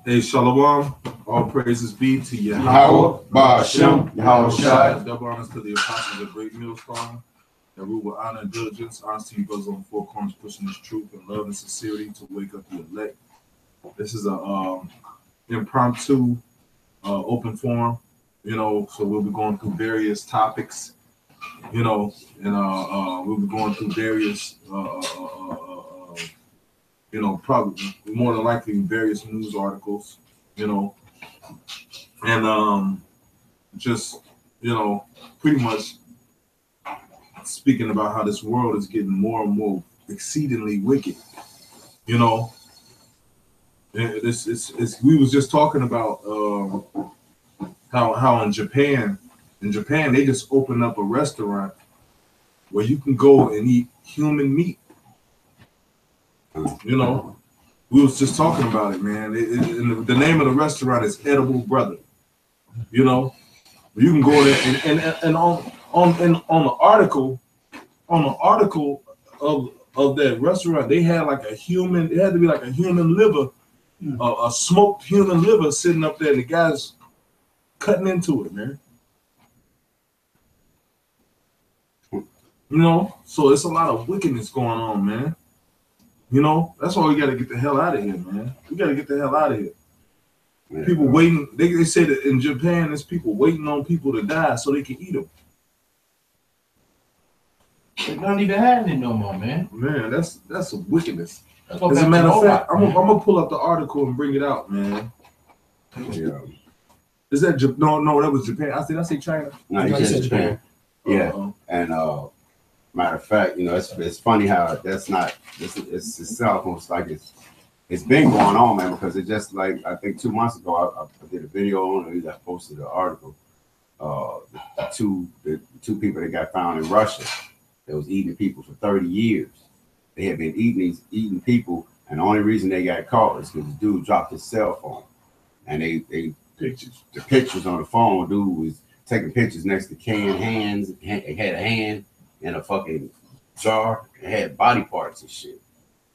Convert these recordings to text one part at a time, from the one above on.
Hey, Shalom. All praises be to Yahweh, Ba'ashem, Yahweh Shai. Double honors to the apostles of Great Millstone that rule with honor and diligence. Honors to you brothers on the four corners pushing this truth and love and sincerity to wake up the elect. This is a impromptu open forum, so we'll be going through various topics, and we'll be going through various probably more than likely various news articles, and just, pretty much speaking about how this world is getting more and more exceedingly wicked, we was just talking about how in Japan they just opened up a restaurant where you can go and eat human meat. We was just talking about it, man. The name of the restaurant is Edible Brother. You can go there and on the article of that restaurant, they had like it had to be like a human liver, a smoked human liver sitting up there, and the guy's cutting into it, man. So it's a lot of wickedness going on, man. That's why we got to get the hell out of here, man. We got to get the hell out of here. Yeah, people waiting. They say that in Japan, there's people waiting on people to die so they can eat them. They don't even have it no more, man. Man, that's a wickedness. As a matter of fact, I'm gonna pull up the article and bring it out, man. Yeah. Is that no? That was Japan. Did I say China? No, you said Japan. Yeah, and matter of fact, it's funny how that's not. It's almost like it's been going on, man. Because it just like I think 2 months ago I did a video on it. I posted an article. The two people that got found in Russia that was eating people for 30 years. They had been eating people, and the only reason they got caught is because the dude dropped his cell phone, and the pictures on the phone. Dude was taking pictures next to canned hands. He had a hand in a fucking jar and had body parts and shit.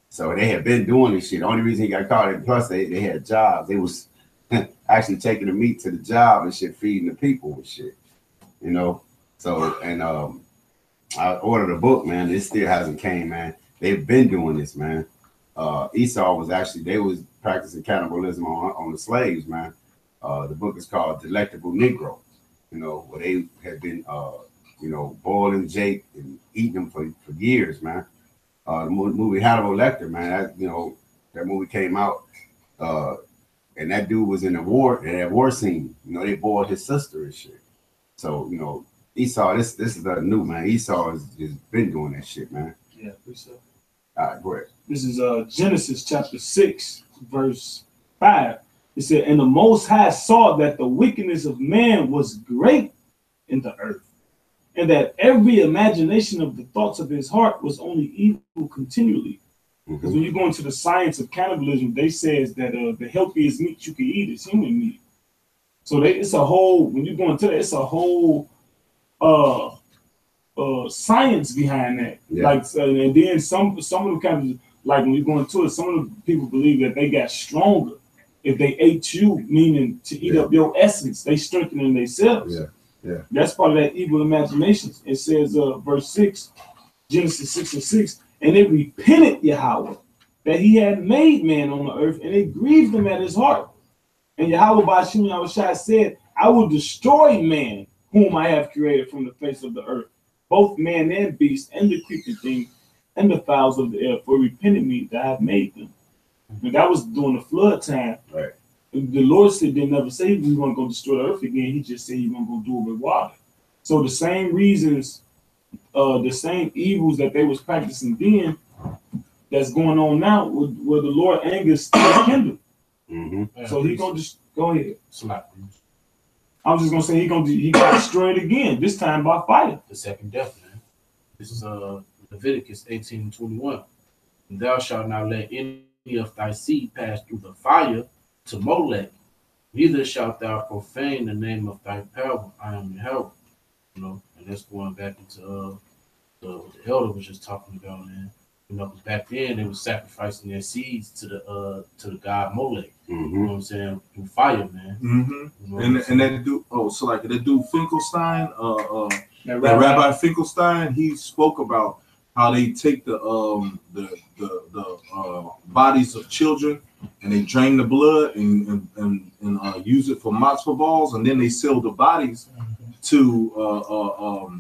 So they had been doing this shit. The only reason he got caught, and plus they had jobs. They was actually taking the meat to the job and shit, feeding the people and shit. So and I ordered a book, man. It still hasn't came, man. They've been doing this, man. Esau was they was practicing cannibalism on the slaves, man. The book is called Delectable Negro, where they had been boiling Jake and eating them for years, man. The movie Hannibal Lecter, man, that movie came out, and that dude was in that war scene. They boiled his sister and shit. So, Esau, this is the new, man. Esau has been doing that shit, man. Yeah, for sure. All right, go ahead. This is Genesis chapter 6, verse 5. It said, "And the Most High saw that the wickedness of man was great in the earth, and that every imagination of the thoughts of his heart was only evil continually." Because when you go into the science of cannibalism, they says that the healthiest meat you can eat is human meat. So it's a whole, when you go into that, it's a whole science behind that. Yeah. And then some of the kind of, like when you go into it, some of the people believe that they got stronger if they ate you, meaning to eat up your essence. They strengthening themselves. Yeah. That's part of that evil imagination. It says, verse 6, Genesis 6:6, "And it repented Yahweh that he had made man on the earth, and it grieved him at his heart. And Yahweh Ba'ashem Yahweh Shai said, I will destroy man whom I have created from the face of the earth, both man and beast, and the creeping thing, and the fowls of the air, for repented me that I have made them." And that was during the flood time. Right. The Lord said they never say he was going to go destroy the earth again. He just said he's going to go do it with water. So the same reasons, the same evils that they was practicing then, that's going on now, where the Lord anger still kindled. So he gonna just go ahead. I was just gonna say he gonna destroy it again. This time by fire. The second death, man. This is Leviticus 18:21. "And thou shalt not let any of thy seed pass through the fire to Molech, neither shalt thou profane the name of thy power. I am Yahweh." And that's going back into the elder was just talking about, man. You know, 'cause back then they were sacrificing their seeds to the god Molech. You know Mm-hmm. what I'm saying? Through fire, man. Mm-hmm. You know what And I'm saying? that dude, so like that dude Finkelstein, That that Rabbi Finkelstein, he spoke about how they take the bodies of children and they drain the blood and use it for matzo balls, and then they sell the bodies to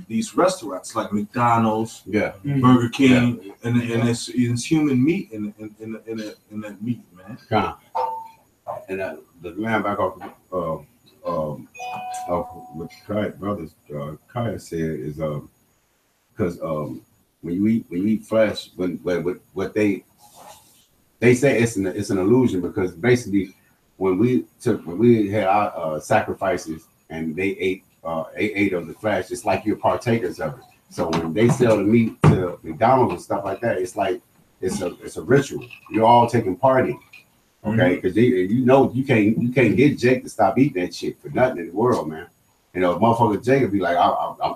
these restaurants like McDonald's, Yeah. Burger King, and it's human meat in that meat, man. Kind of. And the man back off what Kaya brothers Kaya said is because when you eat flesh, when what they say it's an illusion, because basically when we had our sacrifices and they ate of the flesh, it's like you're partakers of it. So when they sell the meat to McDonald's and stuff like that, it's like it's a ritual. You're all taking part in. Okay, because you know you can't get Jake to stop eating that shit for nothing in the world, man. You know, motherfucker Jake would be like,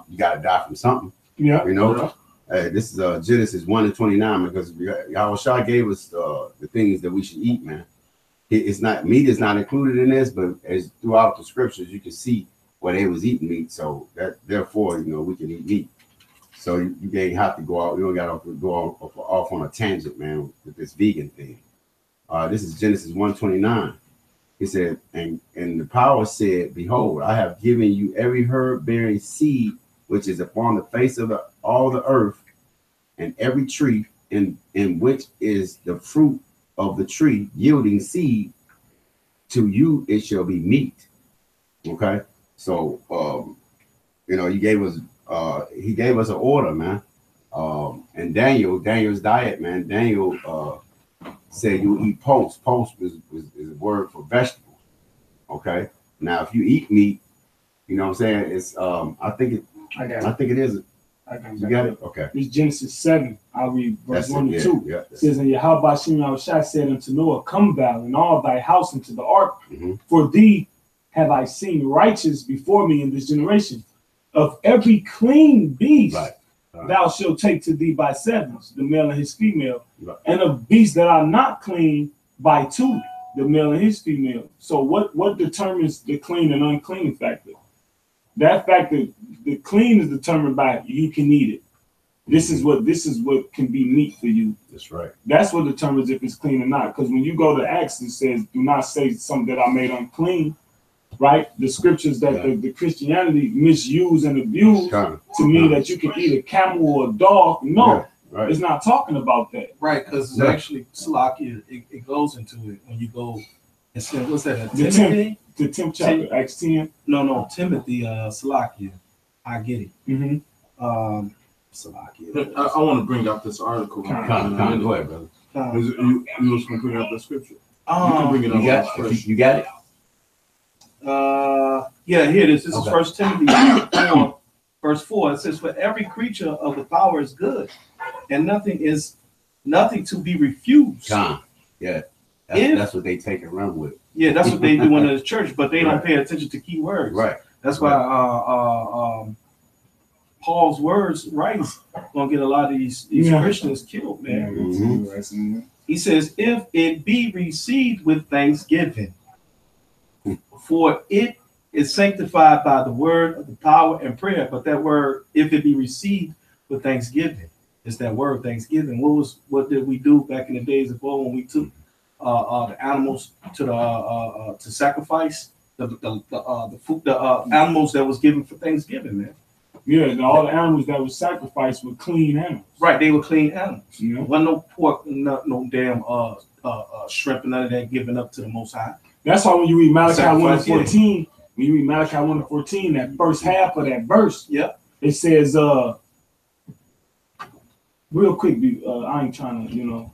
you gotta die from something. Yeah. You know, this is Genesis 1:29, because Yahushua gave us the things that we should eat, man. It's not meat is not included in this, but as throughout the scriptures you can see where they was eating meat, so that therefore we can eat meat. So you ain't have to go out. You don't got to go off on a tangent, man, with this vegan thing. This is Genesis 1:29. He said, and the power said, behold, I have given you every herb bearing seed which is upon the face of all the earth, and every tree in which is the fruit of the tree yielding seed, to you it shall be meat. Okay, so he gave us an order, man. And Daniel's diet, man. Daniel said you eat post. Post is a word for vegetables. Okay. Now, if you eat meat, you know what I'm saying? It's I think it is. You got it? Okay. It's Genesis 7. I'll read verse 1 and 2. Yeah. It says, and Yahweh Shem Yahushua said unto Noah, come thou and all thy house into the ark, for thee have I seen righteous before me in this generation. Of every clean beast thou shalt take to thee by sevens, the male and his female, and of beasts that are not clean by two, the male and his female. So what determines the clean and unclean factor? That factor, the clean is determined by you can eat it. This is what can be meat for you. That's right. That's what determines if it's clean or not. Because when you go to Acts, it says, do not say something that I made unclean. Right? The scriptures that the Christianity misuse and abuse to mean that you can eat a camel or a dog. No, it's not talking about that. Right, because it's actually Salakia, it goes into it when you go and say, what's that? Timothy? The 10th chapter, Acts 10. No, Timothy, Salakia. I get it. Salakia. I want to bring out this article. Go ahead, brother. You was going to bring out the scripture. You can bring it up. You got it? Yeah, here it is. This is First Timothy 4, verse 4. It says, for every creature of the power is good, and nothing to be refused. Yeah. That's what they take and run with. Yeah, that's what they do in the church, but they don't pay attention to key words. Right. That's why Paul's writings gonna get a lot of these Christians killed, man. He says, if it be received with thanksgiving, for it is sanctified by the word of the power and prayer. But that word, if it be received with thanksgiving, is that word thanksgiving. What did we do back in the days of old when we took the animals to sacrifice the animals that was given for Thanksgiving, man? Yeah, all the animals that were sacrificed were clean animals. Right, they were clean animals. Yeah. Wasn't no pork, no damn shrimp, and none of that given up to the Most High. That's why when you read Malachi 1:14, that first half of that verse, it says, real quick, I ain't trying to,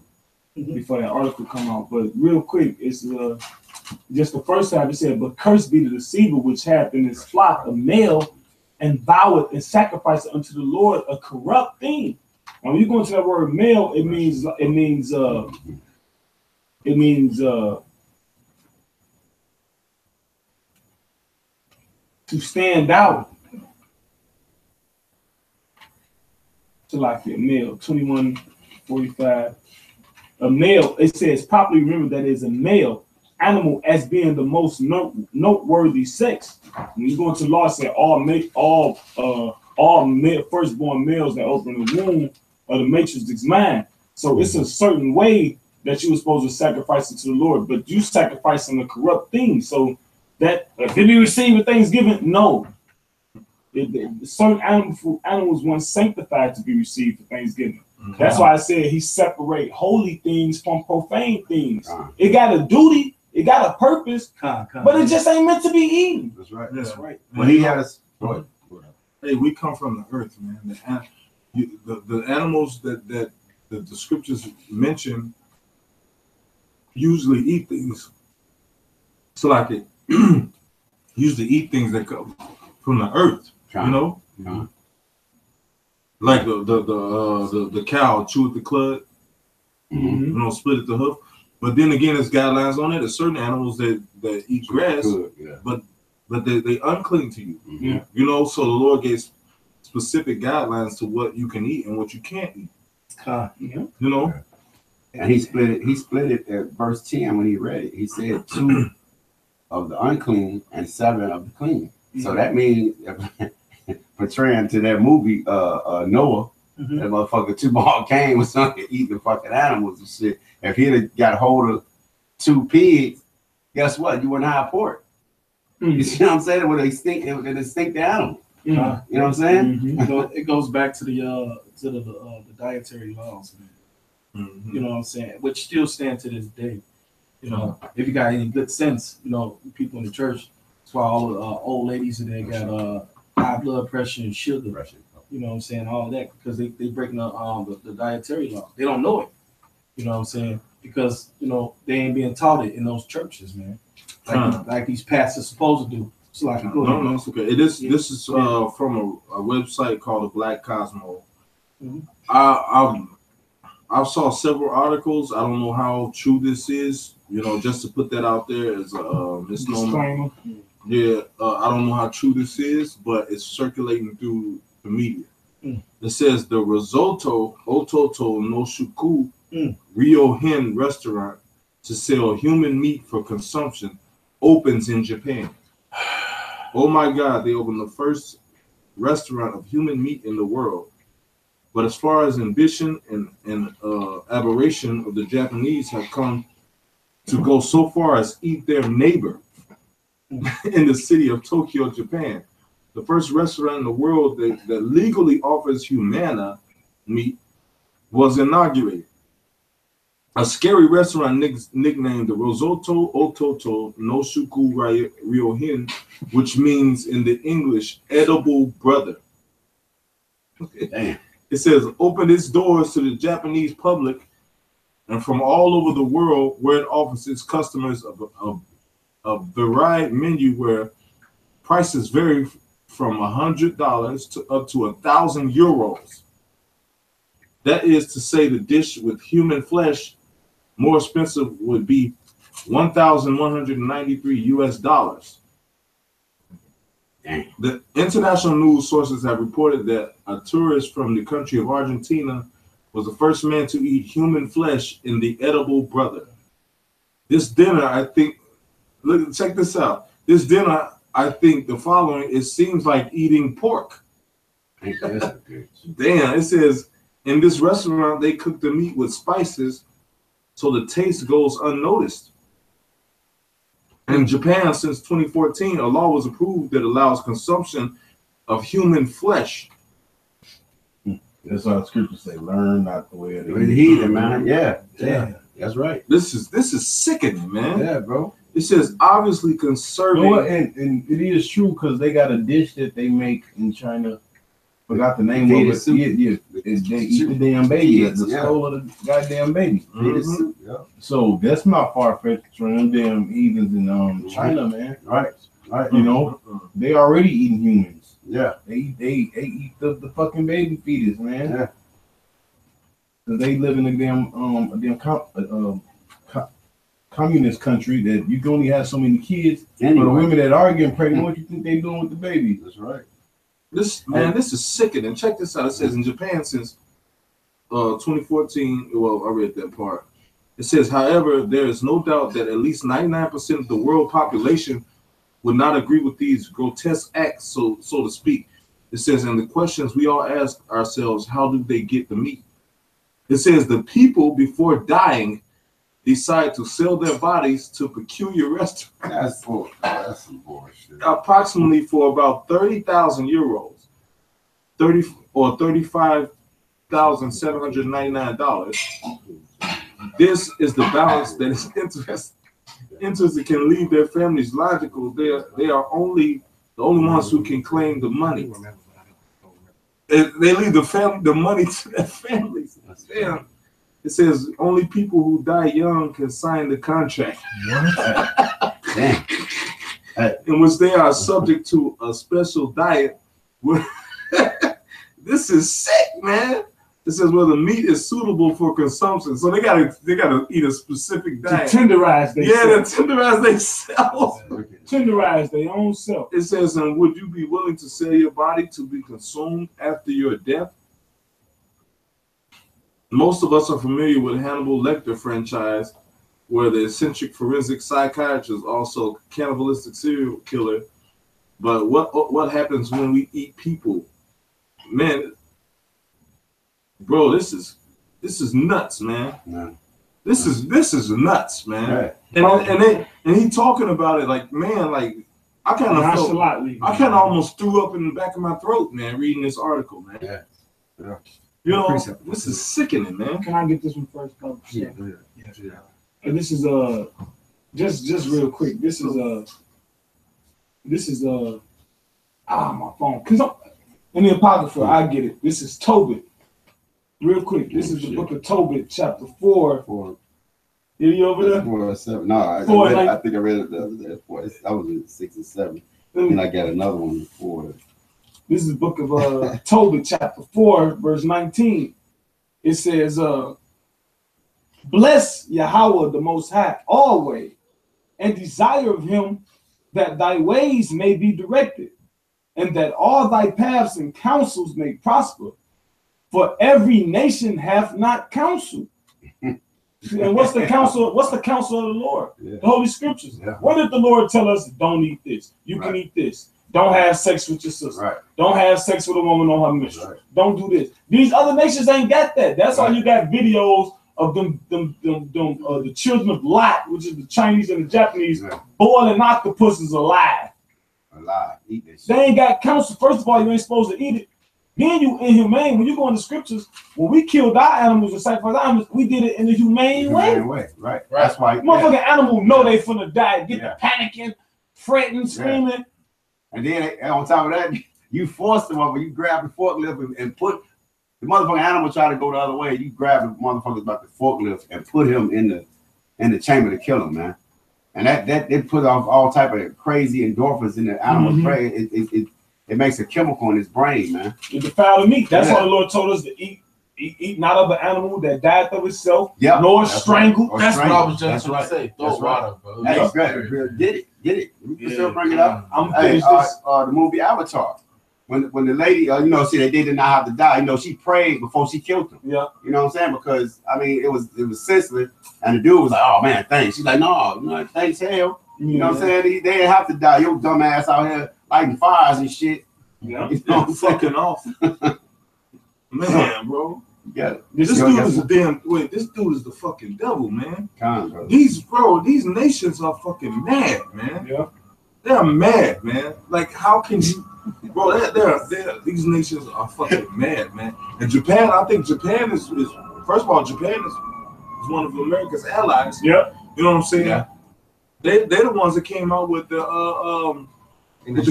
before that article come out, but real quick, it's just the first half. It said, but cursed be the deceiver which hath in his flock a male, and voweth and sacrifice unto the Lord a corrupt thing. Now, when you go into that word male, it means to stand out. To like your male, 21 45. A male, it says, properly remember that is a male animal as being the most noteworthy sex. When you go into law, it said all male, firstborn males that open the womb of the matrix is mine. So it's a certain way that you were supposed to sacrifice it to the Lord, but you sacrificing the corrupt things. So that if it be received with thanksgiving, no. Certain animals weren't sanctified to be received for thanksgiving. That's why I said he separate holy things from profane things. It got a duty, it got a purpose, but it just ain't meant to be eaten. That's right. Yeah. That's right. When he has, Hey, we come from the earth, man. The animals that the scriptures mention usually eat things. So like it usually eat things that come from the earth, you know? Like the cow chew at the cud, you know, split at the hoof. But then again, there's guidelines on it. There's certain animals that eat grass, but they unclean to you. You know, so the Lord gave specific guidelines to what you can eat and what you can't eat. You know? And he split it at verse 10 when he read it. He said 2 of the unclean and 7 of the clean. So that means portraying to that movie Noah, that motherfucker 2 ball Cain was something eating fucking animals and shit. If he'd have got hold of 2 pigs, guess what? You wouldn't have pork. You see what I'm saying? It would extinct the animal. You know what I'm saying? It goes back to the dietary laws, man. You know what I'm saying? Which still stand to this day. You know, if you got any good sense, you know, people in the church, that's why all the old ladies in there got high blood pressure and sugar. You know what I'm saying? All that because they breaking the dietary law. They don't know it. You know what I'm saying? Because you know they ain't being taught it in those churches, man. Like these pastors supposed to do. So like no, it's okay. This is from a website called the Black Cosmo. I saw several articles. I don't know how true this is. You know, just to put that out there as a misnomer. Yeah, I don't know how true this is, but it's circulating through the media. It says the Risotto Ototo no Shuku Ryohin restaurant to sell human meat for consumption opens in Japan. Oh my God, they opened the first restaurant of human meat in the world. But as far as ambition and aberration of the Japanese have come to go so far as eat their neighbor in the city of Tokyo, Japan. The first restaurant in the world that legally offers humana meat was inaugurated. A scary restaurant nicknamed the Risotto Ototo no Shuku Ryohin, which means in the English, edible brother. Damn. It says, open its doors to the Japanese public and from all over the world where it offers its customers a varied menu where prices vary from $100 to up to 1,000 euros. That is to say the dish with human flesh more expensive would be 1,193 US dollars. The international news sources have reported that a tourist from the country of Argentina was the first man to eat human flesh in the edible brother. This dinner, I think, look, check this out. This dinner, I think the following, it seems like eating pork. Damn, it says, in this restaurant, they cook the meat with spices so the taste goes unnoticed. In Japan, since 2014, a law was approved that allows consumption of human flesh. That's how the scriptures say, learn not the way of the heathen, man. Yeah. That's right. This is sickening, man. Yeah, bro. It says obviously conserving. You know what? And it is true because they got a dish that they make in China. Forgot the name of it. Yeah. They eat the damn baby. The soul of the goddamn baby. So that's not far fetched from them damn heathens in China, man. Right. You know, they already eating humans. Yeah. They eat the fucking baby fetus, man. Yeah. Cause they live in a communist country that you can only have so many kids. Anyway. But the women that are getting pregnant, what you think they doing with the babies? That's right. This is sickening. Check this out. It says in Japan, since 2014. Well, I read that part. It says, however, there is no doubt that at least 99% of the world population would not agree with these grotesque acts, so to speak. It says, and the questions we all ask ourselves, how do they get the meat? It says the people before dying decide to sell their bodies to peculiar restaurants. That's some bullshit. Approximately for about 30,000 euros, $35,799. This is the balance that is interested can leave their families logical. They are the only ones who can claim the money. They leave the money to their families. Damn. It says only people who die young can sign the contract. Damn. In which they are subject to a special diet. This is sick, man. It says the meat is suitable for consumption, so they gotta eat a specific diet. To tenderize they tenderize themselves. Tenderize their own self. It says, and would you be willing to sell your body to be consumed after your death? Most of us are familiar with Hannibal Lecter franchise, where the eccentric forensic psychiatrist, also cannibalistic serial killer. But what happens when we eat people? Man, bro, this is nuts, man. No. This is nuts, man. Right. And he talking about it like, man, like I kind of almost threw up in the back of my throat, man, reading this article, man. Yeah. You know, this is sickening, man. Can I get this one first, though? Yeah, go ahead. Yeah. And this is just real quick. This is my phone. Cause in the Apocrypha, I get it. This is Tobit. Real quick. This is the book of Tobit, chapter 4. Are you over there? 4 or 7. No, I think I read it the other day. I was in 6 and 7. And I got another one before. This is the book of Tobit, chapter 4, verse 19. It says, bless Yahweh the Most High always, and desire of him that thy ways may be directed, and that all thy paths and counsels may prosper. For every nation hath not counsel. And what's the counsel? What's the counsel of the Lord? Yeah. The Holy Scriptures. Yeah. What did the Lord tell us? Don't eat this. You can eat this. Don't have sex with your sister. Right. Don't have sex with a woman on her mistress. Right. Don't do this. These other nations ain't got that. That's why you got videos of the children of Lot, which is the Chinese and the Japanese, boiling octopuses alive. Eat this. They ain't got counsel. First of all, you ain't supposed to eat it. Then you inhumane. When you go in the scriptures, when we killed our animals and sacrificed our animals, we did it in a humane way. Right. That's why. Motherfucking animals know they finna die. Get the panicking, fretting, screaming. And then on top of that, you force them over. You grab the forklift and put the motherfucking animal try to go the other way. You grab the motherfucker about the forklift and put him in the chamber to kill him, man. And that it put off all type of crazy endorphins in the animal's brain. It makes a chemical in his brain, man. It defiled the meat. That's why the Lord told us to eat not of an animal that died of itself, nor strangled. That's what I was just going to say. Throw water, bro. Hey, get it. We can still bring it up. The movie Avatar. When the lady, they did not have to die. She prayed before she killed him. Yeah. You know what I'm saying? Because it was senseless, and the dude was like, "Oh man, thanks." She's like, "No, thanks hell." You know what I'm saying? They didn't have to die. Your dumb ass out here lighting fires and shit. Yeah, fucking off. Man, bro. Yeah. This dude is this dude is the fucking devil, man. Bro. These nations are fucking mad, man. Yeah. They're mad, man. Like, how can you, bro? These nations are fucking mad, man. And Japan, I think Japan is first of all, Japan is one of America's allies. Yeah. You know what I'm saying? Yeah. They're the ones that came out with the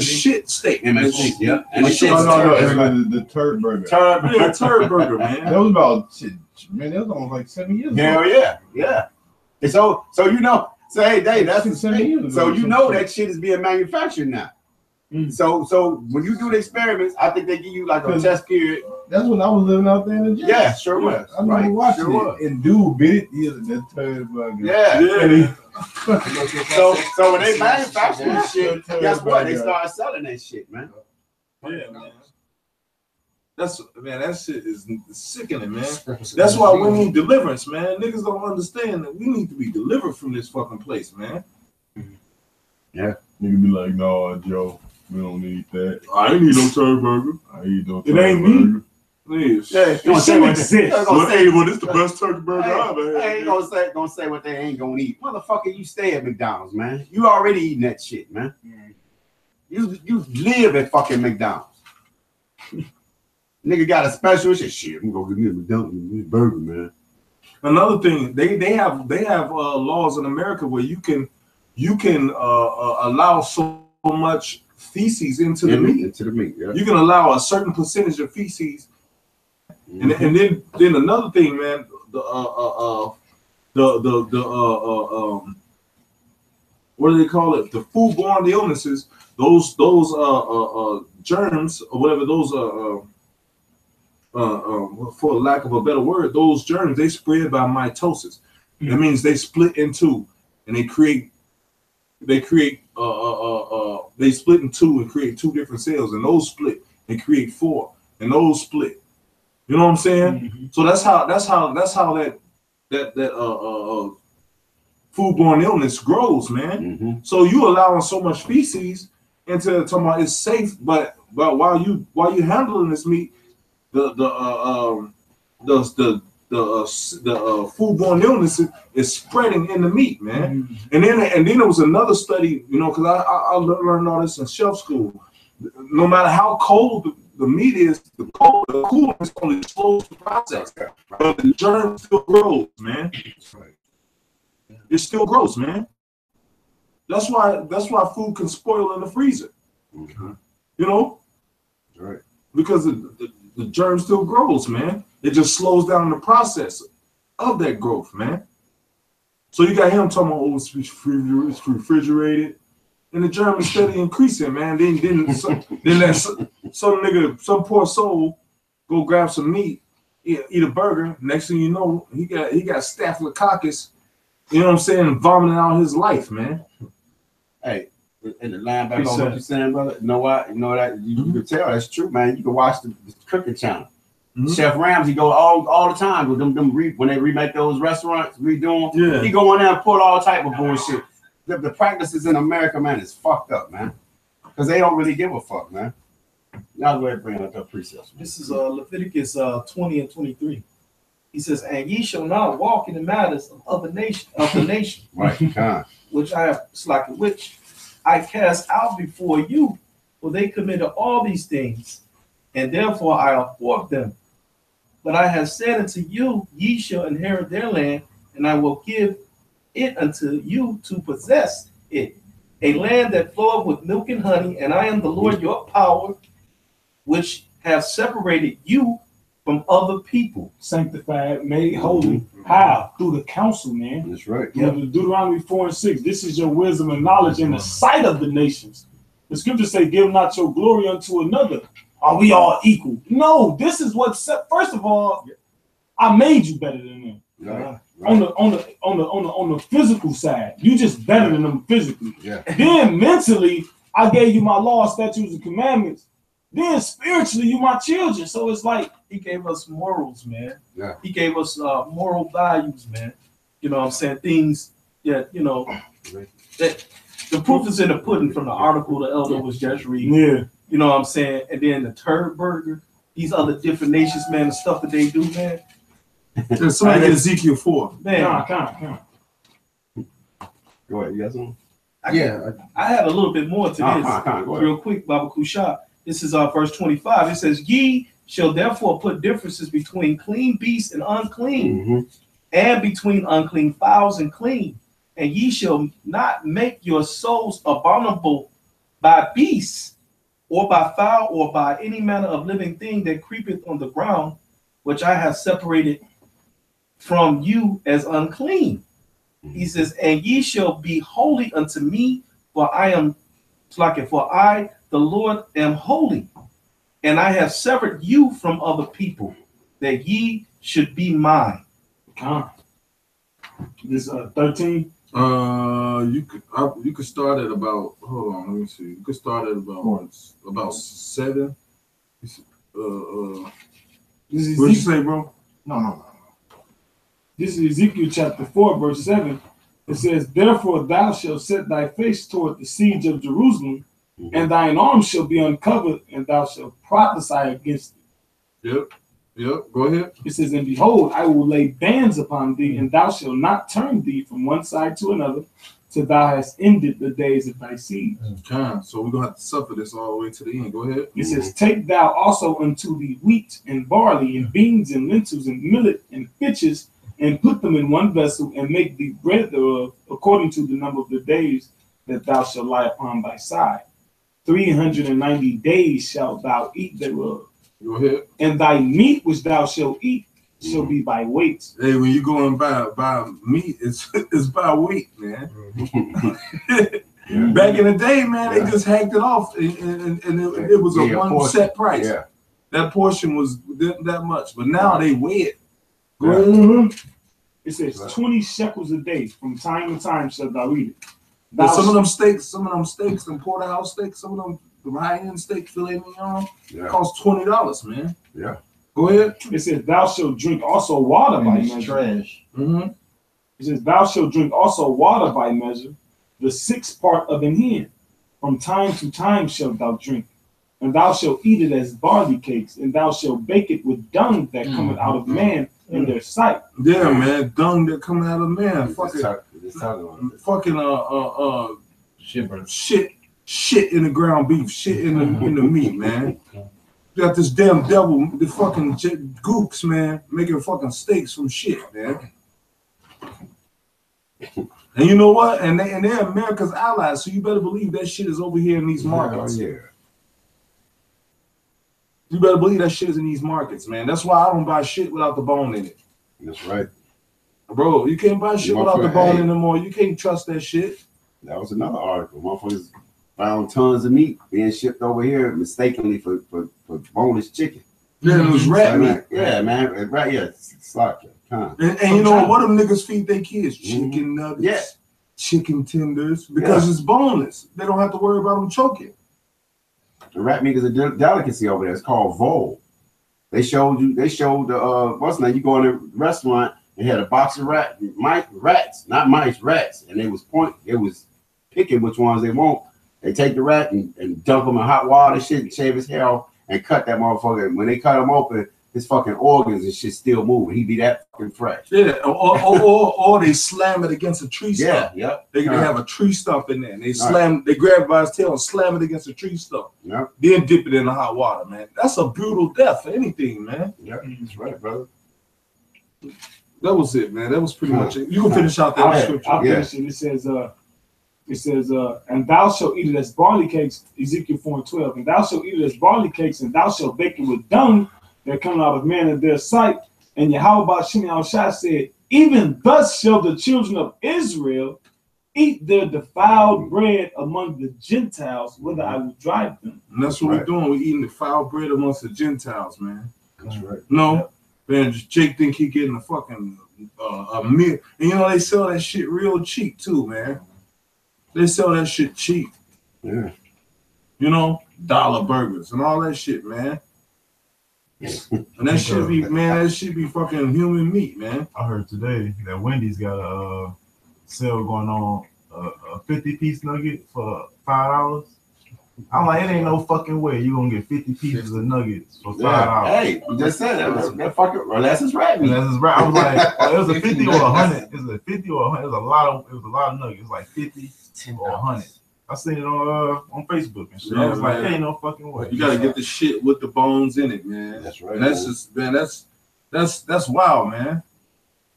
shit statement. MSG, yeah. And the turd burger. Turd burger, man. That was about shit, man. That was almost like 7 years ago. Hell yeah. And so hey Dave, that's 7 years ago. So that shit is being manufactured now. So when you do the experiments, I think they give you like a test period. That's when I was living out there in the gym. Yeah, sure was. I remember watching it. And dude bit it. That turd burger. Yeah. So when they manufacture this shit, guess what? They start selling that shit, man. Yeah, man. that shit is sickening, man. That's why we need deliverance, man. Niggas don't understand that we need to be delivered from this fucking place, man. Yeah. Nigga be like, no, Joe, we don't need that. I ain't need no turd burger. I eat no It ain't me. Please. Yeah, It shouldn't exist. Well, hey, well, this the best turkey burger Hey, I've ever they had. ain't gonna say what they ain't gonna eat. Motherfucker, you stay at McDonald's, man. You already eating that shit, man. You live at fucking McDonald's. Nigga got a special shit. I'm gonna give me a McDonald's burger, man. Another thing, they have laws in America where you can allow so much feces into the meat. Into the meat, yeah. You can allow a certain percentage of feces, and then another thing, man. What do they call it? The foodborne illnesses. Those germs or whatever those for lack of a better word, those germs they spread by mitosis. That means they split in two, and they split in two and create two different cells, and those split and create four, and those split. You know what I'm saying? So that's how that foodborne illness grows, man. So you allowing so much feces into talking about it's safe, but while you handling this meat, the foodborne illness is spreading in the meat, man. And then there was another study, you know, because I learned all this in chef school. No matter how cold the meat is, the coolness only slows the process, but the germ still grows, man. It still grows, man. That's why food can spoil in the freezer. You know, right? Because the germ still grows, man. It just slows down the process of that growth, man. So you got him talking about, oh, it's refrigerated, and the germ is steadily increasing, man. Then some poor soul go grab some meat, eat a burger. Next thing you know, he got staphylococcus. You know what I'm saying? Vomiting out his life, man. Hey, and the line back on what you're saying, brother. You know what? You know that you can tell that's true, man. You can watch the cooking channel. Chef Ramsay go all the time with them when they remake those restaurants, redo them. Yeah. He go in there and pull all type of bullshit. The practices in America, man, is fucked up, man. Because they don't really give a fuck, man. Now go ahead and bring up the precepts. This is Leviticus 20 and 23. He says, and ye shall not walk in the matters of the nation, right? Which I cast out before you, for they committed all these things, and therefore I abhor them. But I have said unto you, ye shall inherit their land, and I will give it unto you to possess it, a land that floweth with milk and honey, and I am the Lord your power, which have separated you from other people. Sanctified, made holy. How? Through the counsel, man. That's right. Yeah. Deuteronomy 4 and 6. This is your wisdom and knowledge in the sight of the nations. The scriptures say, give not your glory unto another. Are we all equal? No, this is what first of all, I made you better than them. Right. On the physical side, you just better than them physically. Yeah. Then mentally, I gave you my law, statutes, and commandments. Then spiritually, you my children. So it's like he gave us morals, man. Yeah. He gave us moral values, man. You know what I'm saying? Things that, you know, that the proof is in the pudding from the article the elder was just reading. Yeah. You know what I'm saying? And then the turd burger, these other different nations, man, the stuff that they do, man. Somebody get Ezekiel 4. Man. Come. Go ahead, you got something? I had a little bit more to this. Real quick, Baba Kusha. This is verse 25. It says, ye shall therefore put differences between clean beasts and unclean, and between unclean fowls and clean. And ye shall not make your souls abominable by beasts, or by fowl, or by any manner of living thing that creepeth on the ground, which I have separated from you as unclean. He says, and ye shall be holy unto me, for I, the Lord, am holy, and I have severed you from other people, that ye should be mine. This 13. You could start at about. Hold on, let me see. You could start at about 7. This is What'd you Ezekiel, say, bro? No. this is Ezekiel chapter 4, verse 7. It says, "Therefore thou shalt set thy face toward the siege of Jerusalem, and thine arm shall be uncovered, and thou shalt prophesy against it." Yep. Go ahead. It says, "And behold, I will lay bands upon thee, and thou shalt not turn thee from one side to another, till thou hast ended the days of thy siege." So we're gonna have to suffer this all the way to the end. Go ahead. It says, "Take thou also unto thee wheat and barley and beans and lentils and millet and fitches, and put them in one vessel, and make thee bread thereof, according to the number of the days that thou shalt lie upon thy side. 390 days shalt thou eat thereof. Go ahead. And thy meat which thou shalt eat shall be by weights." Hey, when you go and buy meat, it's by weight, man. Back in the day, man, they just hacked it off, and it was a one set price. Yeah. That portion was that much, but now they weigh it. It says 20 shekels a day, from time to time shalt thou eat it. But some of them steaks, them porterhouse steaks, some of them the high-end steak filet mignon cost $20, man. Yeah. Go ahead. It says, "Thou shalt drink also water by measure." Trash. It says, "Thou shalt drink also water by measure, the sixth part of an hin. From time to time shalt thou drink. And thou shalt eat it as barley cakes, and thou shalt bake it with dung that cometh out of man in their sight." Yeah, man, dung that coming out of man. Shit in the ground beef, shit in the meat, man. You got this damn devil, the fucking gooks, man, making fucking steaks from shit, man. And you know what? And they're America's allies, so you better believe that shit is over here in these markets. Yeah. You better believe that shit is in these markets, man. That's why I don't buy shit without the bone in it. That's right. Bro, you can't buy shit without the bone in anymore. You can't trust that shit. That was another article. Motherfuckers found tons of meat being shipped over here mistakenly for boneless chicken. Yeah, it was rat meat. Yeah, man. Right, yeah. Slaughter. And you know what them niggas feed their kids? Chicken nuggets, chicken tenders, because it's boneless. They don't have to worry about them choking. The rat meat is a delicacy over there. It's called vole. They showed what's the name? You go in a restaurant and had a box of rats, not mice, rats, and they was picking which ones they want. They take the rat and dunk them in hot water, shit, and shave his hair off and cut that motherfucker. And when they cut him open, his fucking organs and shit still moving. He be that fucking fresh. Yeah, or they slam it against a tree stump. Yeah. They have a tree stump in there. And they grab it by his tail and slam it against a tree stump. Yeah. Then dip it in the hot water, man. That's a brutal death for anything, man. Yeah, that's right, brother. That was it, man. That was pretty much it. You can finish out that scripture. I'll finish it. It says, "And thou shalt eat it as barley cakes," Ezekiel 4:12. "And thou shalt eat it as barley cakes, and thou shalt bake it with dung that come out of man in their sight." And Yahweh Shimei Shai said, "Even thus shall the children of Israel eat their defiled bread among the Gentiles, whither I will drive them." And that's what we're doing. We're eating defiled bread amongst the Gentiles, man. That's right. No, man, Jake think he getting a fucking a meal. And you know, they sell that shit real cheap too, man. They sell that shit cheap. Yeah. You know, dollar burgers and all that shit, man. And that should be fucking human meat, man. I heard today that Wendy's got a sale going on, a 50-piece nugget for $5. I'm like, it ain't no fucking way you gonna get 50 pieces of nuggets for $5. Hey, you just said that fucking unless it's rat meat. Unless it's rat. I was like, it was a 50 or 100. It was a 50 or 100. It was a lot of nuggets, like 50 or 100. I seen it on Facebook and shit. I was like, there ain't no fucking way. You gotta get the shit with the bones in it, man. That's right. And that's just, man, that's wild, man.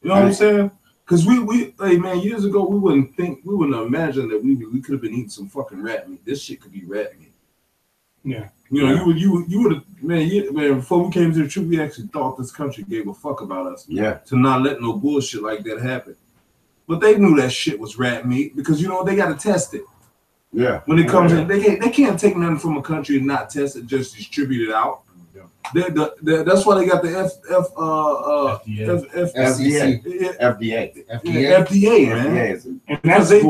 You know what I'm saying? Because hey man, years ago we wouldn't imagine that we could have been eating some fucking rat meat. This shit could be rat meat. Yeah. You know, you would have, man, before we came to the truth, we actually thought this country gave a fuck about us. Yeah. To not let no bullshit like that happen. But they knew that shit was rat meat because you know they gotta test it. Yeah. When it comes in, they can't take nothing from a country and not test it, just distribute it out. That's why they got the FDA, man. And that's they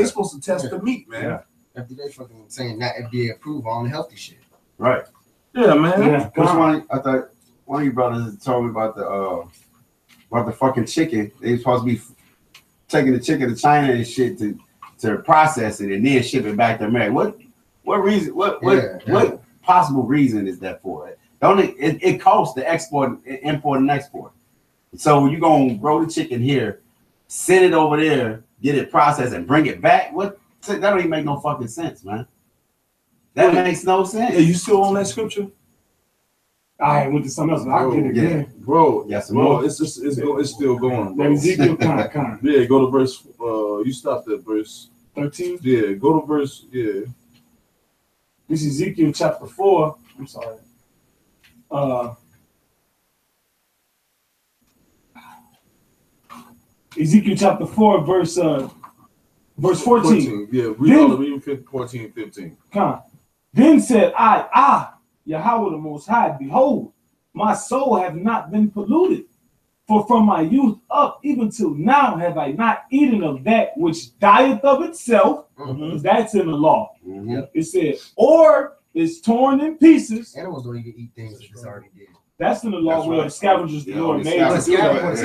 supposed to test the meat, man. FDA fucking saying not FDA approved on the healthy shit. Right. Yeah, man. Yeah, Which con. one? I thought one of you brothers told me about the fucking chicken. They supposed to be taking the chicken to China and shit to process it and then ship it back to America. What reason? What possible reason is that for? Don't it costs to import and export. So you gonna grow the chicken here, send it over there, get it processed, and bring it back? What? That don't even make no fucking sense, man. That makes no sense. Yeah, you still on that scripture? I went to something else, but I'll get it again. Bro, Yes, bro, it's still going. That Bro. Ezekiel con. Yeah, go to verse. You stopped at verse 13. Yeah, go to verse. Yeah. This is Ezekiel chapter 4. I'm sorry. Ezekiel chapter 4, verse 14. Yeah, read 14, 15. Come. Then said I, Yahweh the Most High, behold, my soul have not been polluted. For from my youth up, even till now, have I not eaten of that which dieth of itself. Mhm. That's in the law. Mm-hmm. It said, or is torn in pieces. Animals don't even eat things that it's already dead. That's in the law That's where right. the scavengers the Yeah, Lord the made. Oh, to do that. scavengers.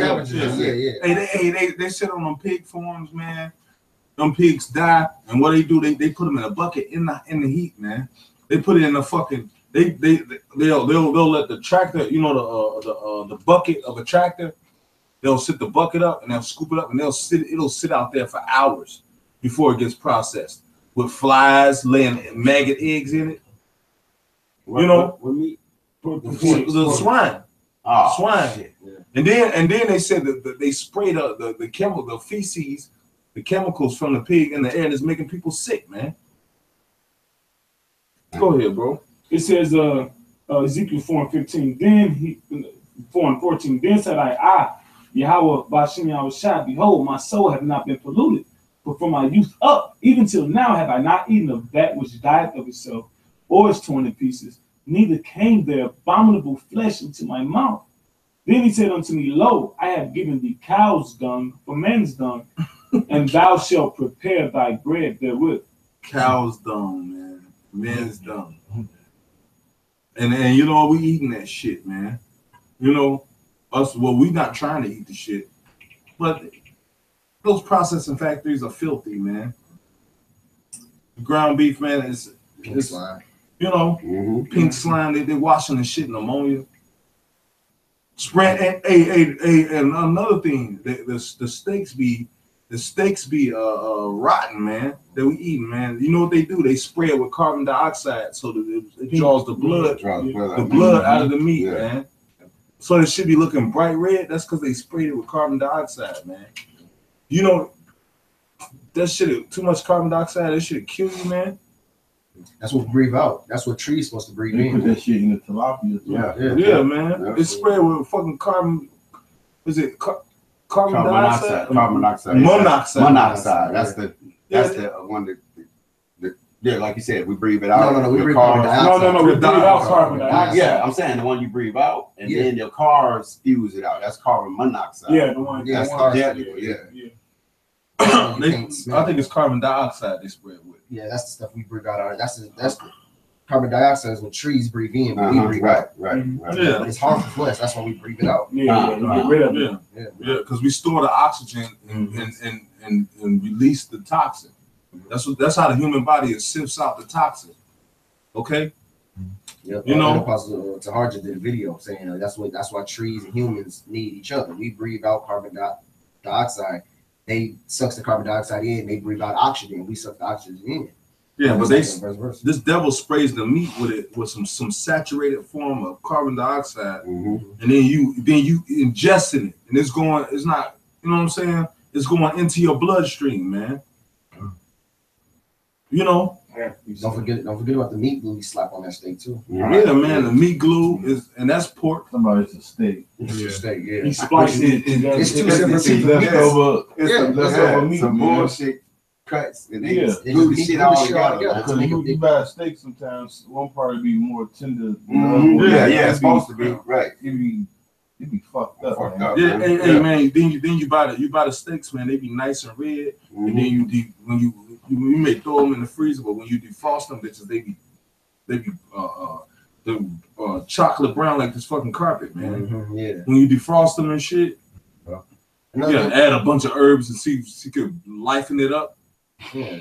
scavengers. Yeah. They sit on them pig farms, man. Them pigs die, and what they do, they put them in a bucket in the heat, man. They put it in the fucking. They'll let the tractor, you know, the bucket of a tractor. They'll sit the bucket up and they'll scoop it up and it'll sit out there for hours before it gets processed with flies laying maggot eggs in it. You know, what meat? the swine. Oh, Swine. shit. And then they said that they sprayed the feces, the chemicals from the pig in the air, and it's making people sick, man. Go ahead, bro. It says Ezekiel 4:15. Then 4:14. Then said I, Yahweh Bashem Yahushua, behold, my soul have not been polluted, but from my youth up, even till now have I not eaten of that which died of itself, or is torn in pieces, neither came there abominable flesh into my mouth. Then he said unto me, lo, I have given thee cow's dung for men's dung, and thou shalt prepare thy bread therewith. Cow's dung, man. Men's dung. And you know, we eating that shit, man. You know, we not trying to eat the shit, but those processing factories are filthy, man. Ground beef, man, is you know, pink slime. They washing the shit in ammonia. Spray and another thing, the steaks be rotten, man. That we eating, man. You know what they do? They spray it with carbon dioxide so that it draws the blood out of the meat, man. So it should be looking bright red. That's because they sprayed it with carbon dioxide, man. You know, that shit, too much carbon dioxide, that shit kill you, man. That's what we breathe out. That's what trees supposed to breathe They in. put that shit in the tilapia. Yeah, man. Yeah. It's sprayed with fucking carbon. Is it carbon dioxide? Carbon monoxide. Monoxide. Monoxide. That's the one that. Yeah, like you said, we breathe it out. No, we Your breathe car- carbon dioxide. No, we breathe out carbon dioxide. Yeah, I'm saying the one you breathe out, and Yeah. then your car spews it out. That's carbon monoxide. Yeah, the one. Yeah, That's the one. deadly. Yeah. I think it's carbon dioxide they spray it with. Yeah, that's the stuff we breathe out. That's the carbon dioxide is what trees breathe in, but we breathe out. Right. Yeah. But it's harmful for us. That's why we breathe it out. Yeah, get rid of it. Yeah, because we store the oxygen and release the toxin. That's how the human body sifts out the toxin. Okay. Yep. You know, Apostle Taharja did a video saying that's why trees and humans need each other. We breathe out carbon dioxide. They sucks the carbon dioxide in. They breathe out oxygen. We suck the oxygen in. Yeah, but Vice versa. this devil sprays the meat with some saturated form of carbon dioxide, and then you ingesting it, and it's not, you know what I'm saying? It's going into your bloodstream, man. You know. Don't forget about the meat glue we slap on that steak too. Yeah, man. The meat glue and that's pork. Somebody's a steak. It's a steak, yeah. He spliced it. It's two separate It's pieces. leftover. It's Yeah, leftover meat. Some man. bullshit cuts, and they Yeah. They glue just the shit glue all the shit all together. together. Because you buy a steak sometimes, one part would be more tender than the other. Mhm. one. Yeah, It'd it's supposed to be right. It'd be fucked up. Fucked man. up. Yeah, man. hey, man. Then you buy the steaks, man. They be nice and red, and then you may throw them in the freezer, but when you defrost them, bitches, they be the chocolate brown like this fucking carpet, man. Yeah. When you defrost them and shit, Another yeah, add a bunch of herbs and see if you could lifen it up. Yeah.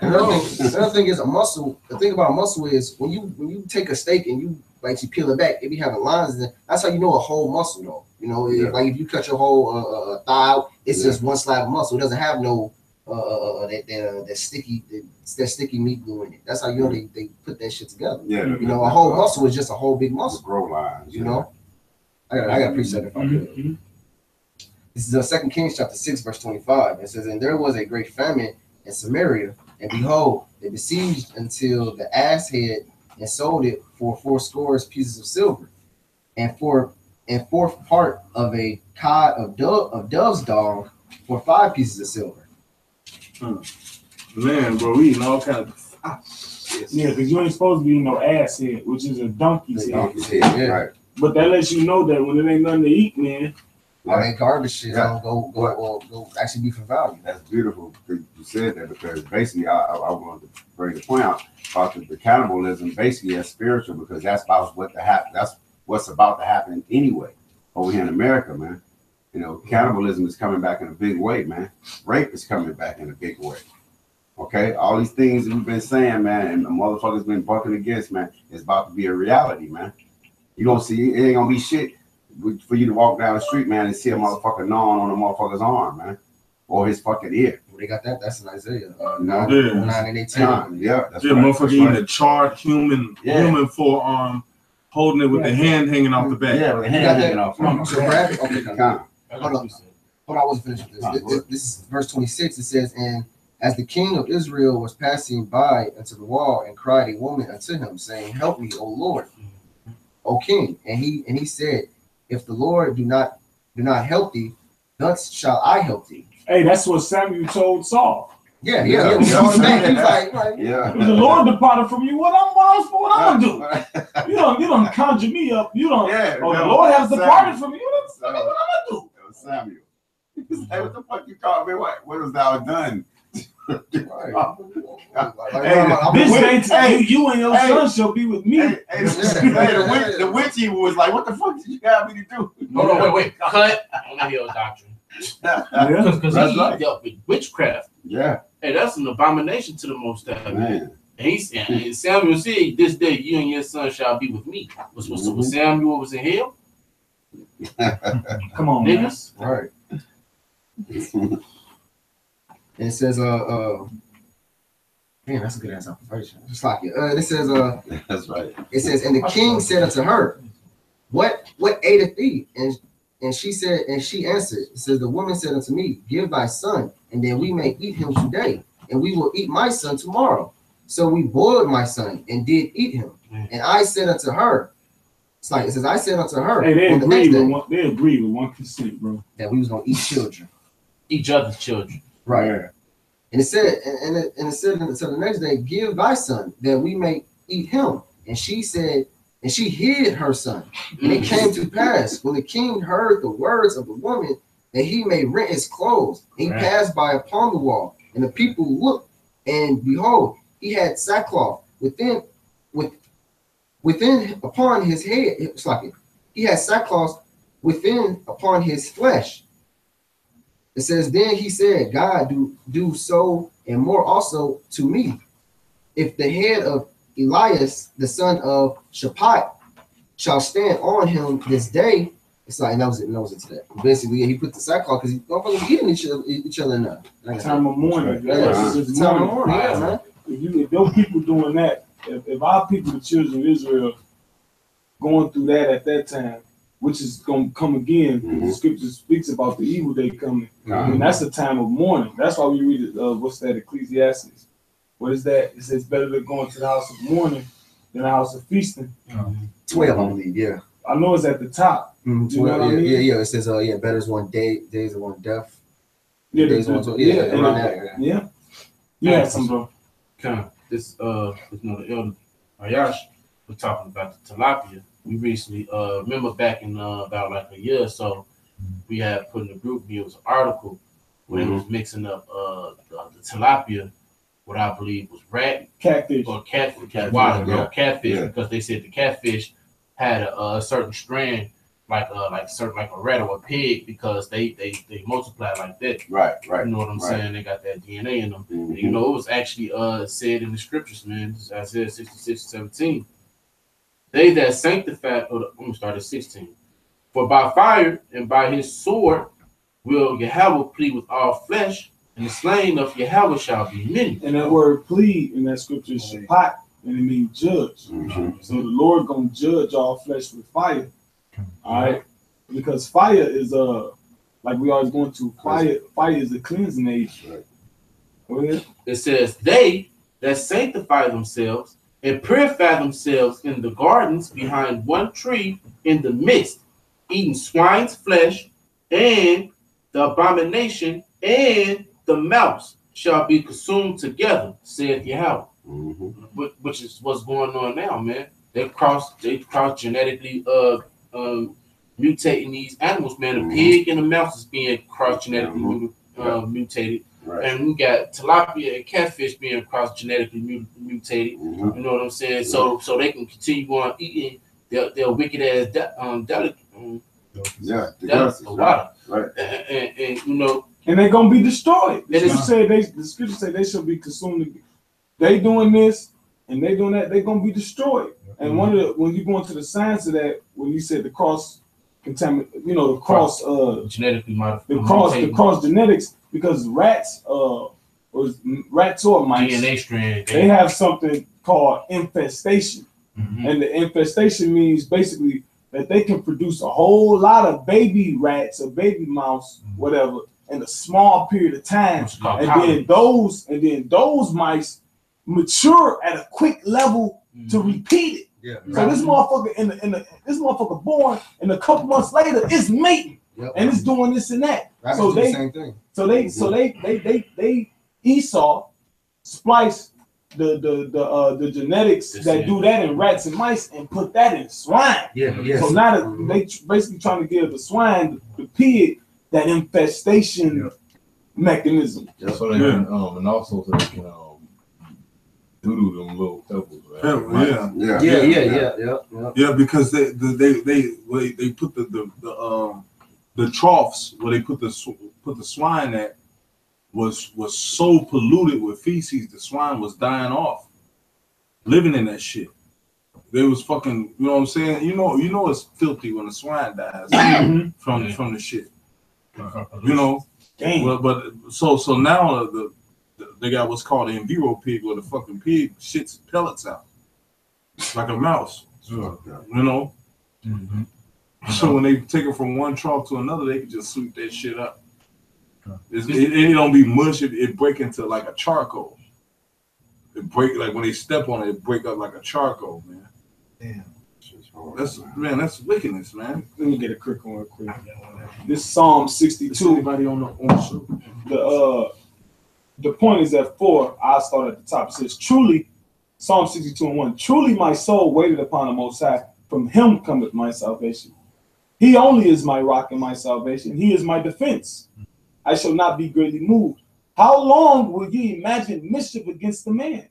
Another thing is a muscle. The thing about a muscle is when you take a steak and you peel it back, it be having lines in it. That's how you know a whole muscle though. You know, like if you cut your whole thigh out, it's just one slab of muscle. It doesn't have no that sticky meat glue in it. That's how you know they put that shit together. Yeah. You know, a whole muscle is just a whole big muscle. Grow lines. You know, I got a precept if I could. This is 2 Kings chapter 6 verse 25. It says, "And there was a great famine in Samaria, and behold, they besieged until the ass head and sold it for 80 pieces of silver, and for a fourth part of a cod of dove's dog for 5 pieces of silver." Man, bro, we eating all kind of. Yeah, because you ain't supposed to be no ass head, which is a donkey's head. Donkey's head, Yeah. right. But that lets you know that when it ain't nothing to eat, man. All that garbage shit go actually be for value. That's beautiful that you said that, because basically I wanted to bring the point out about the cannibalism. Basically, that's spiritual, because that's about that's what's about to happen anyway over here in America, man. You know, cannibalism is coming back in a big way, man. Rape is coming back in a big way. Okay, all these things that we've been saying, man, and the motherfuckers been bucking against, man, is about to be a reality, man. You don't see it ain't gonna be shit for you to walk down the street, man, and see a motherfucker gnawing on a motherfucker's arm, man, or his fucking ear. They got that. That's in Isaiah 9 and 18. Yeah, that's Yeah, right. motherfucker eating a charred human forearm, holding it with the hand hanging off the back. Yeah, with the hand hanging off. So grab it. Okay, Kind hold on. I wasn't finished with this. This is verse 26. It says, "And as the king of Israel was passing by unto the wall, and cried a woman unto him, saying, Help me, O Lord, O king. And he said, If the Lord do not help thee, thus shall I help thee." Hey, that's what Samuel told Saul. Yeah. Yeah. He was like, Yeah. If the Lord departed from you, what I'm gonna do? You don't conjure me up. You don't. Yeah, the no, Lord has Samuel. departed from you. What I'm gonna do? It was Samuel. Hey, what the fuck you called me? What was thou done? This day, you and your son shall be with me. The witchy was like, "What the fuck did you got me to do?" Hold on, wait. Cut on the hill doctrine. Because he dealt with witchcraft. Yeah. Hey, that's an abomination to the Most High. Man. And Samuel said, "This day you and your son shall be with me." Was Samuel was in hell? Come on, man. Niggas. Right. And it says, man, that's a good ass observation. Just like it. It says, That's right. It says, "And the king said unto her, What aideth thee?" And she said, and she answered, it says, "The woman said unto me, Give thy son, and then we may eat him today, and we will eat my son tomorrow. So we boiled my son and did eat him. And I said unto her," it's like it says, "I said unto her," Hey, they on the next day, agree with one consent, bro. that we was gonna eat children. Each other's children. Right. Yeah. And it said, and it said until the next day, "Give thy son, that we may eat him." And she said, and she hid her son. And it came to pass, when the king heard the words of the woman, that he may rent his clothes. And he passed by upon the wall, and the people looked, and behold, he had sackcloth within upon his head. It's like it. He had sackcloth within upon his flesh. It says, "Then he said, God do so and more also to me, if the head of Elias, the son of Shaphat, shall stand on him this day." It's like, and that was it to that. Basically, he put the sackcloth because he's eating each other now. Time of mourning. It's the time of mourning, yeah, man. If those people doing that, if our people, the children of Israel, going through that at that time, which is going to come again, the scripture speaks about the evil day coming. And that's a time of mourning. That's why we read it, what's that, Ecclesiastes. What is that? It says, better to go into the house of mourning than the house of feasting. 12, I believe, yeah. I know it's at the top. 12, You know what I mean? yeah. It says, better is one day, days of one death. Yeah, Days of one 12. Around that. Yeah. You had some, bro. This the elder Ayash was talking about the tilapia. We recently remember back in about like a year or so, we had put in the group, it was an article where it was mixing up the tilapia what I believe was rat Catfish. or catfish, Catfish, catfish, yeah. because they said the catfish had a certain strand, like a rat or a pig, because they multiply like that. Right. You know what I'm right. saying? They got that DNA in them. Mhm. And, you know, it was actually said in the scriptures, man. This is Isaiah 66:17. They that sanctify, I'm gonna start at 16. For by fire and by his sword will Yahweh plead with all flesh, and the slain of Yahweh shall be many. And that word plead in that scripture is shapat, and it means judge. Mhm. So the Lord gonna judge all flesh with fire. All right, because fire is like we always going to fire. Fire is a cleansing agent. Right. Go ahead. It says, they that sanctify themselves and purify themselves in the gardens behind one tree in the midst, eating swine's flesh, and the abomination and the mouse shall be consumed together, saith Yahweh. Mhm. Which is what's going on now, man. They cross genetically mutating these animals, man. The pig and the mouse is being cross genetically mutated. Right. And we got tilapia and catfish being cross genetically mutated. Mhm. You know what I'm saying? So they can continue on eating their wicked ass delicate Yeah. The water. Right. And you know, And they're gonna be destroyed. It is- The scripture say they shall be consumed. They doing this and they doing that, they're gonna be destroyed. And when you go into the science of that, when you said the cross the cross genetically modified. the cross genetics, because rats or mice, DNA strand. they have something called infestation. Mhm. And the infestation means basically that they can produce a whole lot of baby rats or baby mouse, whatever, in a small period of time. It's called And colonies. then those mice mature at a quick level to repeat it. Yeah. So this motherfucker this motherfucker born, and a couple months later it's mating Yep. and it's doing this and that. Rabbits So do the they same thing. they Esau splice the genetics that do that in rats and mice and put that in swine. Yeah. So now they basically trying to give the swine, the pig, that infestation mechanism. So they can, and also so they can doodle them little pebbles, right? Yeah. Yeah, because they put the troughs where they put the swine at was so polluted with feces, the swine was dying off, living in that shit. They was fucking, you know what I'm saying? You know it's filthy when a swine dies from the shit. You know, Damn. but so now they got what's called an in vivo pig, where the fucking pig shits pellets out like a mouse. You know. Mhm. So when they take it from one trough to another, they can just sweep that shit up. It don't be mush. It break into like a charcoal. It break like when they step on it, it break up like a charcoal, man. Damn. That's wickedness, man. Let me get a quick one real quick. This Psalm 62. Anybody on the show? The point is at 4. I'll start at the top. It says, truly, Psalm 62:1, truly my soul waited upon the Most High. From him cometh my salvation. He only is my rock and my salvation. He is my defense. I shall not be greatly moved. How long will ye imagine mischief against the man?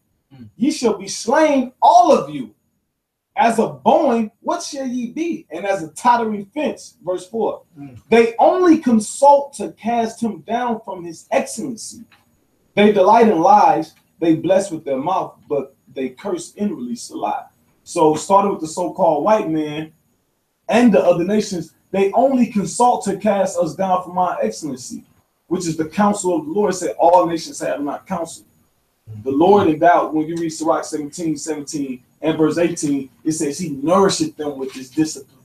Ye shall be slain, all of you. As a bowing, what shall ye be? And as a tottering fence, verse 4. They only consult to cast him down from his excellency. They delight in lies, they bless with their mouth, but they curse inwardly, Salah. So starting with the so-called white man and the other nations, they only consult to cast us down from our excellency, which is the counsel of the Lord. It said all nations have not counsel. The Lord endowed, when you read Sirach 17 and verse 18, it says he nourisheth them with his discipline.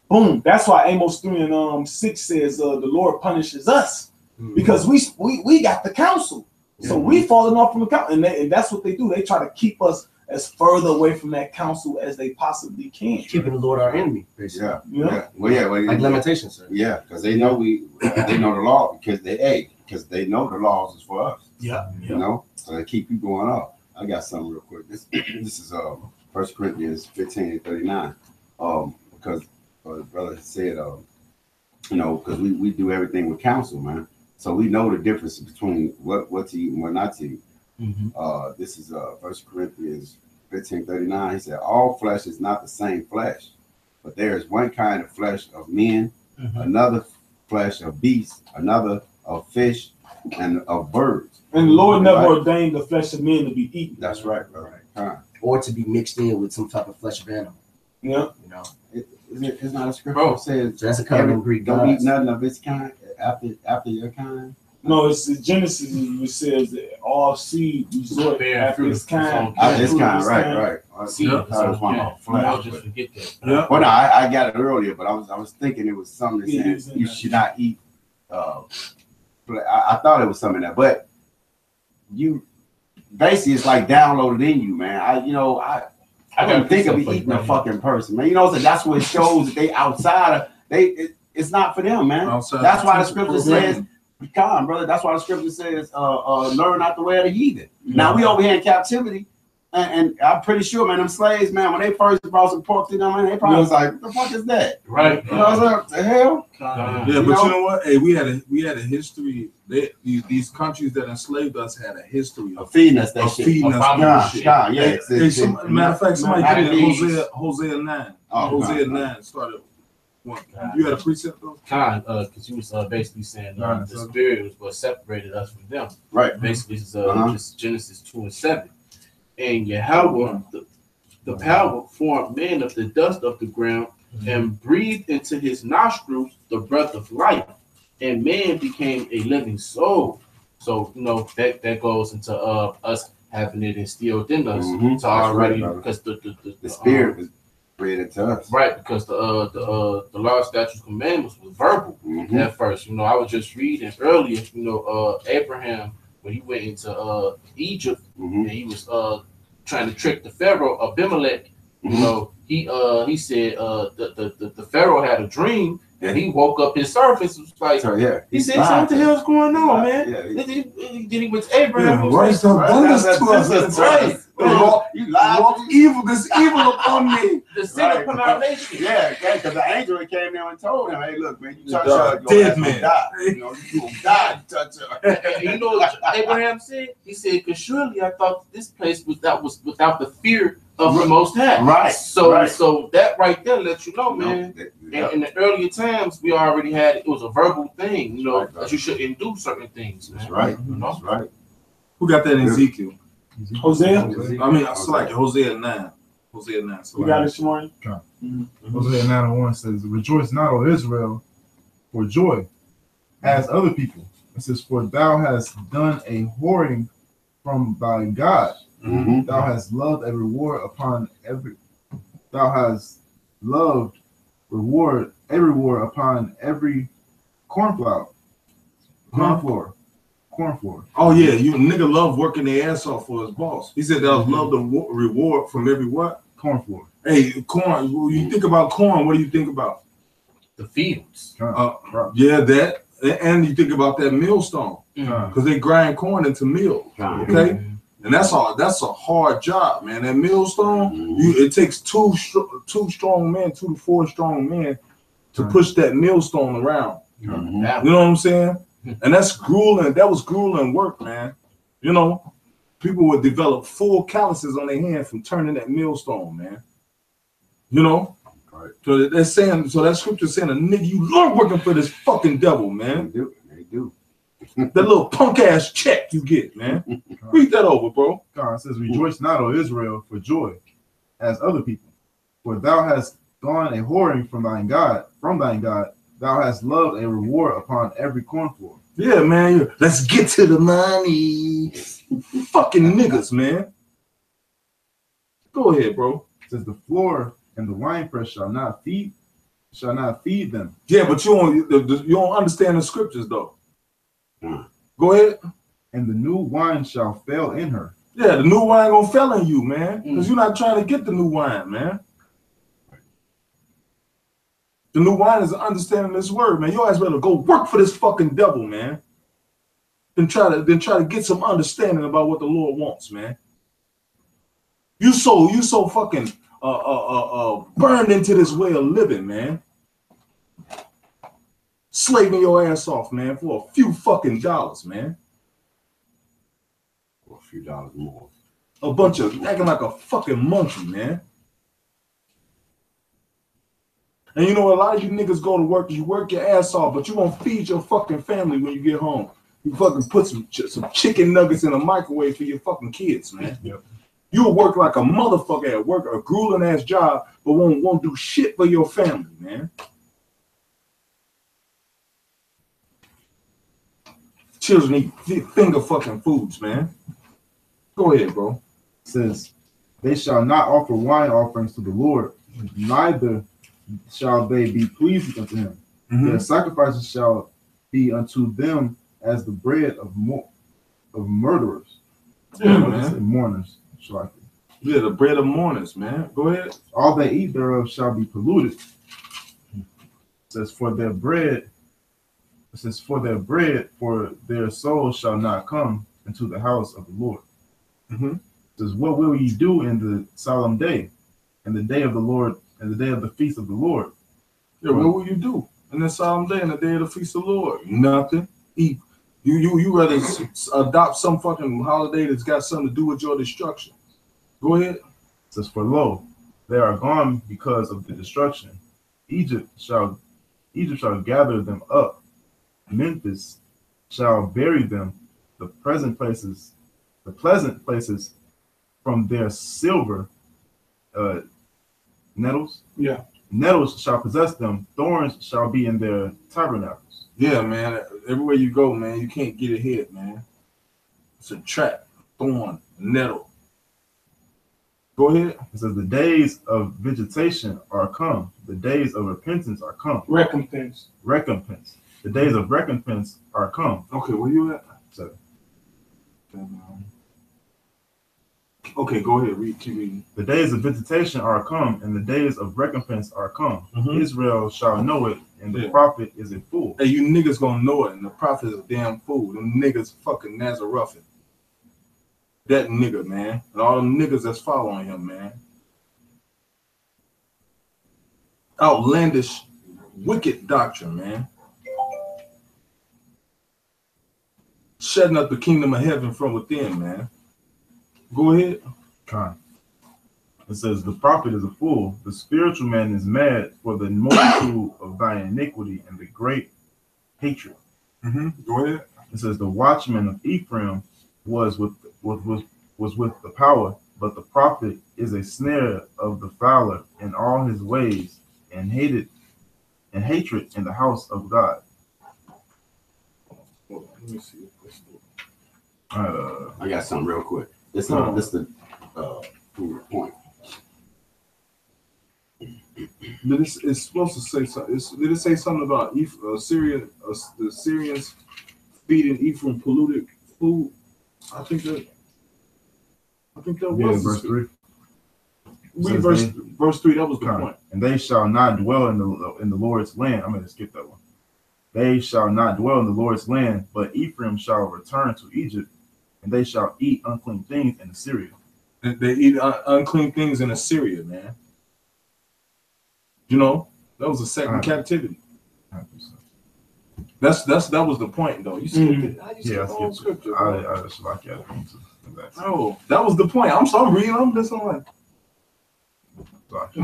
Boom. That's why Amos 3 and 6 says the Lord punishes us because we got the counsel. So we falling off from the counsel. And that's what they do. They try to keep us as further away from that counsel as they possibly can. Keeping the Lord our enemy, basically. Yeah. Well, Like Lamentations, sir. Yeah, because they know they know the law because they know the laws is for us. Yeah. You know, so they keep you going up. I got something real quick. This is 1 Corinthians 15:39. Because the brother said because we do everything with counsel, man. So we know the difference between what to eat and what not to eat. This is 1 Corinthians 15:39. He said, all flesh is not the same flesh, but there is one kind of flesh of men, another flesh of beasts, another of fish, and of birds. And the Lord never ordained the flesh of men to be eaten. That's right, brother. Or to be mixed in with some type of flesh of animal. Yeah. You know, it's not a scripture that says so that's a kind of Greek. Don't eat nothing of its kind after your kind. No, it's in Genesis. It says that all seed resort after its kind. After its kind, right. See, I I'll just forget that. Yeah. Well, no, I got it earlier, but I was thinking it was something that said you should not eat. I thought it was something that, but you basically it's like downloaded in you, man. I didn't think of eating a fucking person, man. You know, so that's what it shows that they outside of it's not for them, man. That's why the scripture says, come on, brother. That's why the scripture says, learn not the way of the heathen. Now we over here in captivity. And I'm pretty sure, man, them slaves, man, when they first brought some pork to them, man, they probably was like, what the fuck is that? Right. You know what the hell? Yeah, but you know what? Hey, we had a history. These countries that enslaved us had a history of feeding us that shit. Matter of fact, somebody did it. Hosea 9. Hosea 9 started. You had a precept though? Because you was basically saying the spirit was what separated us from them. Right. Basically, it's just Genesis 2:7. And Yahweh, the power formed man of the dust of the ground and breathed into his nostrils the breath of life, and man became a living soul. So you know that goes into us having it instilled in us. So already because the spirit was created to us, right? Because the law, statutes, commandments was verbal at first. You know, I was just reading earlier. You know, Abraham, when he went into Egypt, and he was trying to trick the Pharaoh Abimelech. You know, he said the Pharaoh had a dream, and he woke up his servants. Was like, he said, "What the hell's going on, man?" Then he went to Abraham. That's right. You walk evil, this evil upon me. The sin upon our nation. Yeah, because the angel came there and told him, "Hey, look, man, you touch her, dead man. You know, you gonna die. You touch her." And you know what Abraham said? He said, "Because surely I thought this place was without the fear of the Most High." Right. So that right there lets you know, man. In the earlier times, we already had it was a verbal thing, you know, that you shouldn't do certain things. Man. That's right. You know? That's right. Who got that in Ezekiel? Hosea? I mean, I select Hosea 9. Hosea 9. You got it, Shimon? Hosea 9:1 says, "Rejoice not, O Israel, for joy, as other people." It says, "For thou hast done a whoring from thy God. Thou hast loved a reward upon every. Thou hast loved reward upon every corn flour." Oh yeah, you nigga love working their ass off for his boss. He said they'll love the reward from every what? Corn floor. Hey, corn. When you think about corn, what do you think about? The fields. Yeah, that. And you think about that millstone because they grind corn into meal. Okay, and that's a hard job, man. That millstone, it takes two to 4 strong men to push that millstone around. You know what I'm saying? And that's grueling. That was grueling work, man. You know, people would develop full calluses on their hand from turning that millstone, man. You know, so they're saying. So that scripture saying, "A nigga, you love working for this fucking devil, man." They do. That little punk ass check you get, man. Read that over, bro. God, it says, "Rejoice not, O Israel, for joy, as other people, for thou hast gone a whoring from thine God. Thou hast loved a reward upon every corn floor." Yeah, man. Let's get to the money. Fucking niggas, man. Go ahead, bro. It says, "The floor and the winepress shall not feed them." Yeah, but you don't understand the scriptures though. Go ahead. "And the new wine shall fail in her." Yeah, the new wine gonna fail in you, man. Because you're not trying to get the new wine, man. The new wine is understanding this word, man. Your ass better go work for this fucking devil, man. Then try to get some understanding about what the Lord wants, man. You so fucking burned into this way of living, man. Slaving your ass off, man, for a few fucking dollars, man. few dollars more. A bunch of acting like a fucking monkey, man. And you know, a lot of you niggas go to work, you work your ass off, but you won't feed your fucking family when you get home. You fucking put some chicken nuggets in a microwave for your fucking kids, man. Yep. You'll work like a motherfucker at work, a grueling ass job, but won't do shit for your family, man. Children eat finger fucking foods, man. Go ahead, bro. It says, they shall not offer wine offerings to the Lord, neither shall they be pleasing unto him. Their sacrifices shall be unto them as the bread of murderers. Yeah, man. Mourners. Yeah, the bread of mourners, man. Go ahead. All they eat thereof shall be polluted. It says, for their bread, for their soul shall not come into the house of the Lord. It says, what will ye do in the solemn day, and the day of the Lord, and the day of the feast of the Lord? Yeah, what will you do in the solemn day and the day of the feast of the Lord? Nothing. Eat. You rather adopt some fucking holiday that's got something to do with your destruction. Go ahead. It says, for lo, they are gone because of the destruction. Egypt shall gather them up. Memphis shall bury them. The pleasant places from their silver nettles. Yeah. Nettles shall possess them. Thorns shall be in their tabernacles. Yeah, man. Everywhere you go, man, you can't get ahead, man. It's a trap. Thorn, nettle. Go ahead. It says the days of vegetation are come. The days of repentance are come. Recompense. The days of recompense are come. Okay, where you at? 7. Okay, go ahead. Keep reading. The days of visitation are come, and the days of recompense are come. Israel shall know it, and the prophet is a fool. Hey, you niggas gonna know it, and the prophet is a damn fool. Them niggas fucking Nazareth. That nigga, man. And all them niggas that's following him, man. Outlandish, wicked doctrine, man. Shutting up the kingdom of heaven from within, man. Go ahead. It says, the prophet is a fool. The spiritual man is mad for the multitude of thy iniquity and the great hatred. Go ahead. It says, the watchman of Ephraim was with the power, but the prophet is a snare of the fowler in all his ways, and hatred in the house of God. Hold on, let me see. I got something real quick. This the point. It's supposed to say something. Did it say something about the Syrians feeding Ephraim polluted food? I think that was verse 3. Read verse 3. That was the point. And they shall not dwell in the Lord's land. I'm going to skip that one. They shall not dwell in the Lord's land, but Ephraim shall return to Egypt, and they shall eat unclean things in Assyria. They eat unclean things in Assyria, man. You know, that was a second captivity. 100%. That was the point, though. You skipped it. How you skip the whole scripture? I just like it. Oh, that was the point. I'm reading. I'm just like,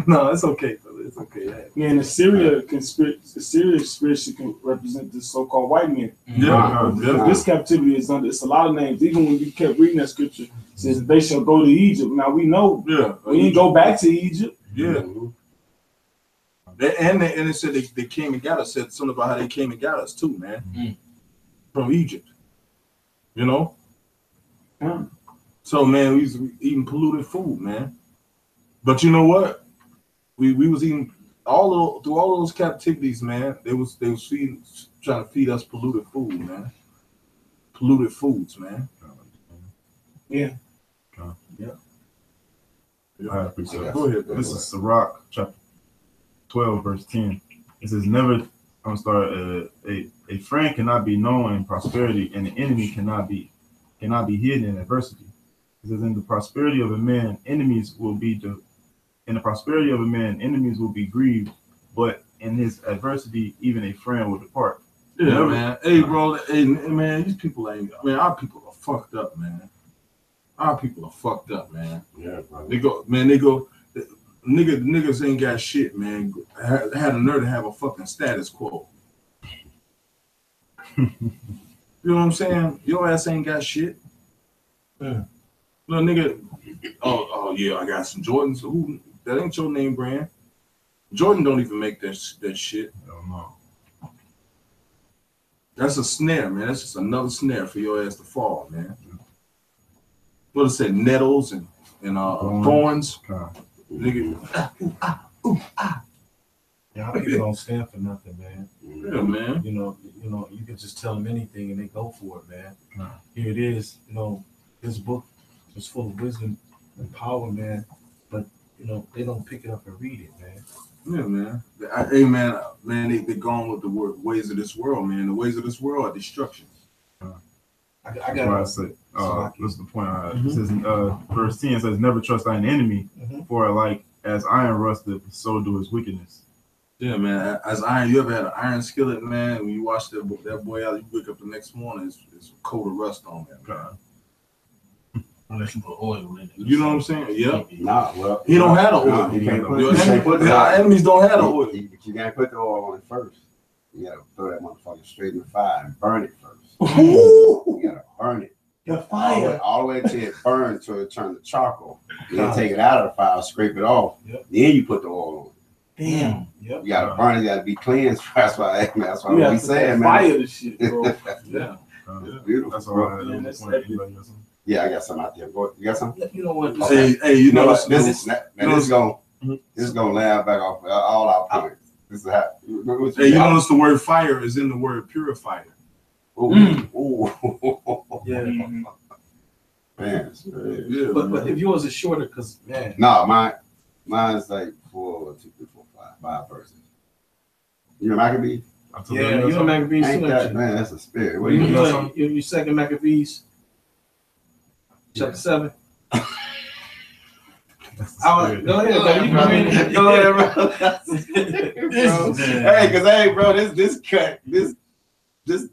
no, it's okay, brother. It's okay. Man, the Syria conspiracy can represent the so-called white men. This captivity is under. It's a lot of names. Even when you kept reading that scripture, it says they shall go to Egypt. Now we know. We didn't go back to Egypt. And it said they came and got us. Said something about how they came and got us too, man. From Egypt. You know. So man, we was eating polluted food, man. But you know what? We was eating through all those captivities, man. They was trying to feed us polluted food, man. Polluted foods, man. Yeah. Go ahead. This is Sirach chapter 12, verse 10. It says, a friend cannot be known in prosperity, and an enemy cannot be hidden in adversity. It says, in the prosperity of a man, enemies will be grieved, but in his adversity, even a friend will depart. Yeah, man. Hey, bro. Hey, man, these people ain't. I mean, our people are fucked up, man. Our people are fucked up, man. Yeah, bro. Niggas ain't got shit, man. Had a nerve to have a fucking status quo. You know what I'm saying? Your ass ain't got shit. Yeah. Little nigga, oh yeah, I got some Jordans. Who? That ain't your name brand. Jordan don't even make that shit. I don't know. That's a snare, man. That's just another snare for your ass to fall, man. What does it say? Nettles and thorns. Nigga. Yeah, our people don't stand for nothing, man. Yeah, man. You know, you can just tell them anything and they go for it, man. Here it is, this book is full of wisdom and power, man. But they don't pick it up and read it, man. Yeah, man. Hey, man, they gone with the ways of this world, man. The ways of this world are destruction. I got to say. What's the point? It says, verse 10 says, "Never trust thine enemy, for like as iron rusteth, so do his wickedness." Yeah, man. As iron, you ever had an iron skillet, man? When you wash that boy out, you wake up the next morning, it's a coat of rust on that. God. Unless you put oil in it. You know what I'm saying? Yeah. Nah, well, He don't have the nah, oil. you can't put, Your you can't put our enemies don't have the oil. But you can't put the oil on it first. You gotta throw that motherfucker straight in the fire and burn it first. You gotta burn it. The All the way till it burns till it turns to charcoal. Then take it out of the fire, scrape it off. Yep. Then you put the oil on it. Damn. Yep. You gotta burn it, you gotta be cleansed. That's why We we saying, man. fire this shit, bro. Yeah. It's beautiful. That's all bro. I had. Man, on that's the point. epic. Anybody got something? Yeah, I got some out there. Boy, you got some? You know what? Hey, you know what's this is gonna land back off all our points. This is how. Hey, you notice the word fire is in the word purifier. Ooh. Yeah. Man, Yeah, But if yours is shorter, because man, no, mine's like 4, 2, 3, 4, 5 verses. You know Maccabee? you know Maccabees Ain't too, that, don't man? That's a spirit. What you? do you You know? your second Maccabees, chapter 7. Go ahead, bro. You can read it. Go ahead, bro. Hey, bro, this cut, this I was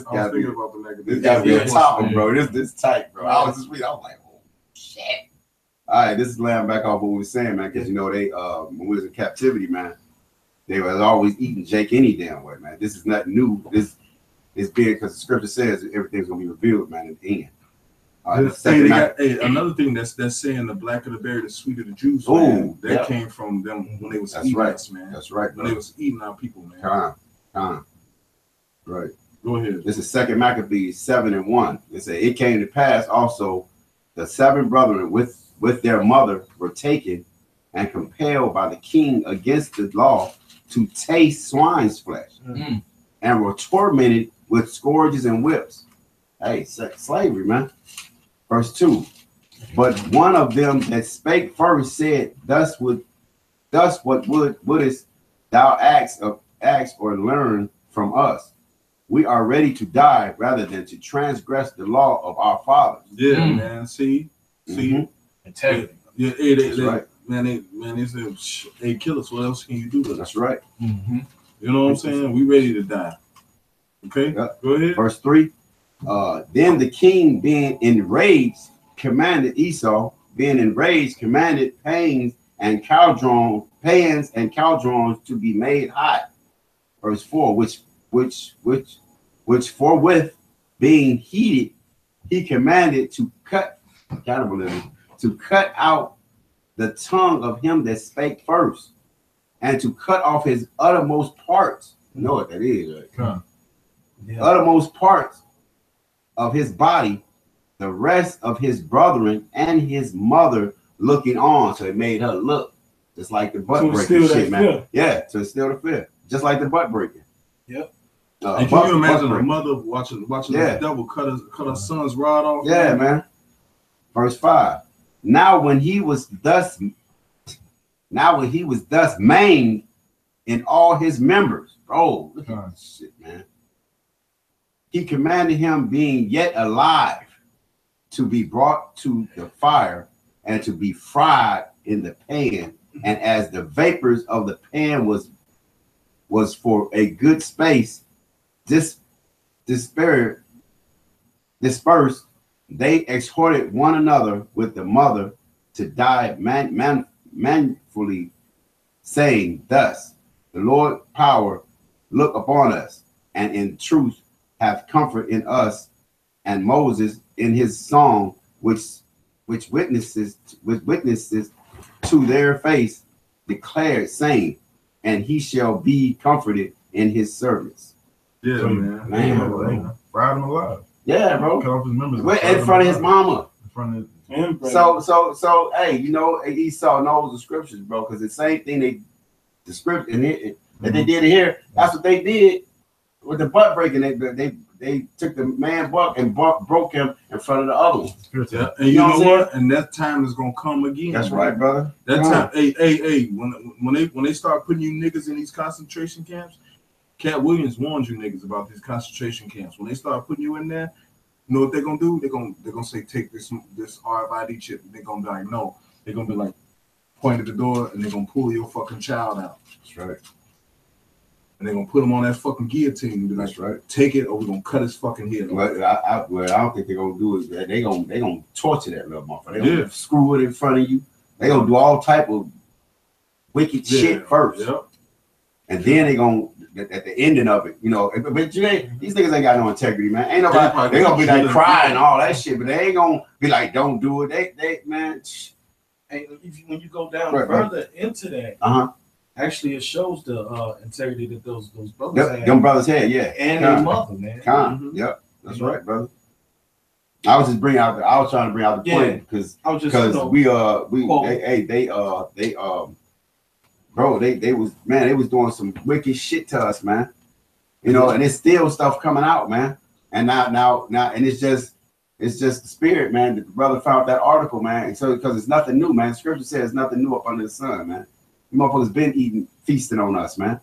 gotta be, thinking about the Maccabees. this gotta be a Yeah. topic, bro. This tight, bro. I was just reading, I was like, oh shit. All right, this is laying back off what we were saying, man, because they when we was in captivity, man, they was always eating Jake any damn way, man. This is nothing new. This is big because the scripture says everything's gonna be revealed, man, in the end. Another thing that's saying the blacker the berry, the sweeter the juice. Ooh, Man. That yeah. came from them when they was That's eating right. us, man. That's right, When they bro. was eating our people, man. Time. Right. Go ahead. This is 2 Maccabees 7:1. It said, "It came to pass also the 7 brethren with their mother were taken and compelled by the king against the law to taste swine's flesh, and were tormented with scourges and whips." Hey, slavery, man. Verse 2. "But one of them that spake first said, Thus what wouldest thou ask or learn from us? We are ready to die rather than to transgress the law of our fathers." Yeah, man. See. Integrity. Yeah, That's right. They said, "Hey, kill us. What else can you do with us?" That's right. Mm-hmm. You know what I'm saying? We ready to die. Okay, Yep. go ahead. Verse 3. Then the king, being enraged, commanded pans and caldrons to be made hot. Verse 4. Which forthwith being heated, he commanded to cut out the tongue of him that spake first, and to cut off his uttermost parts. You know what that is, right? Yeah. Uttermost parts of his body, the rest of his brethren and his mother looking on. So it made her look just like the butt breaking shit, man. Fear. Yeah, to instill the fear, just like the butt breaking. Yep. And can you imagine a mother watching the devil cut her son's rod off? Yeah, man. Verse 5. Now when he was thus maimed in all his members. Oh, look at this shit, man. He commanded him, being yet alive, to be brought to the fire and to be fried in the pan. And as the vapors of the pan was for a good space dispersed, They exhorted one another with the mother to die manfully, saying, thus, the Lord power look upon us, and in truth hath comfort in us, and Moses in his song, which witnesses to their face, declared, saying, and he shall be comforted in his servants. Yeah, So, man. Fried him alive. Yeah, bro. Cut off his members. In front of his mama. In front of So, hey, you know, Esau knows the scriptures, bro, because the same thing the script and that they did here, that's what they did with the butt breaking. They took the man buck and broke him in front of the other one. Yeah, and you know what? And that time is gonna come again. That's right, brother. That time, hey, when they start putting you niggas in these concentration camps, Cat Williams warned you niggas about these concentration camps. When they start putting you in there, you know what they're gonna do? They're gonna say, take this RFID chip. And they're gonna be like, no. They're gonna be like, point at the door, and they're gonna pull your fucking child out. That's right. And they're gonna put him on that fucking guillotine and be like, that's right. Take it, or we're gonna cut his fucking head off. Well, I don't think they're gonna do it. They're gonna torture that little motherfucker. They're gonna screw it in front of you. They're gonna do all type of wicked shit first. Yep. And then they're gonna at the ending of it, you know, but these niggas ain't got no integrity, man. Ain't nobody. They gonna be like crying all that shit, but they ain't gonna be like, don't do it. They man. And when you go down further into that, actually it shows the integrity that those brothers had. Them brothers had, yeah, and their mother, man. Yep, that's right, brother. I was trying to bring out the point because they was doing some wicked shit to us, man. You know, and it's still stuff coming out, man. And now, and it's just the spirit, man. The brother found that article, man. And so because it's nothing new, man. Scripture says nothing new up under the sun, man. You motherfuckers been feasting on us, man.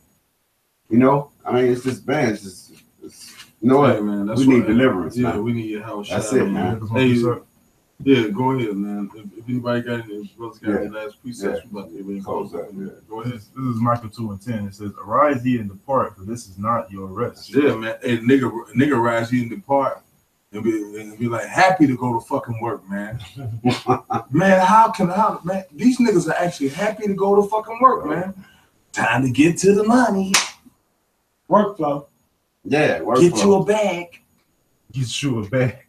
You know, I mean, it's just, man, you know what, man? We need deliverance, man. Yeah, we need your house. That's it, man. Hey, yeah, go ahead, man. If anybody got any, brothers got any last precepts, we about to get close up. Yeah, go ahead. This is Micah 2:10. It says, "Arise ye and depart, for this is not your rest." Yeah, man. Hey, nigga, rise ye and depart, and be like happy to go to fucking work, man. Man, these niggas are actually happy to go to fucking work, man. Time to get to the money. Workflow. Yeah, get you a bag. Get you a bag.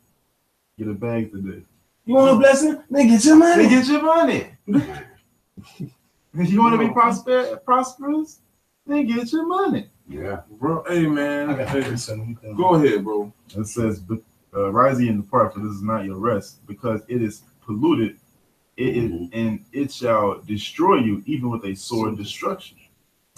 Get a bag today. You want a blessing? Then get your money. Then get your money. You want to be prosperous? Then get your money. Yeah, bro. Hey, man. Go ahead, bro. It says, "Rise ye and depart, for this is not your rest, because it is polluted. It is, and it shall destroy you, even with a sword destruction."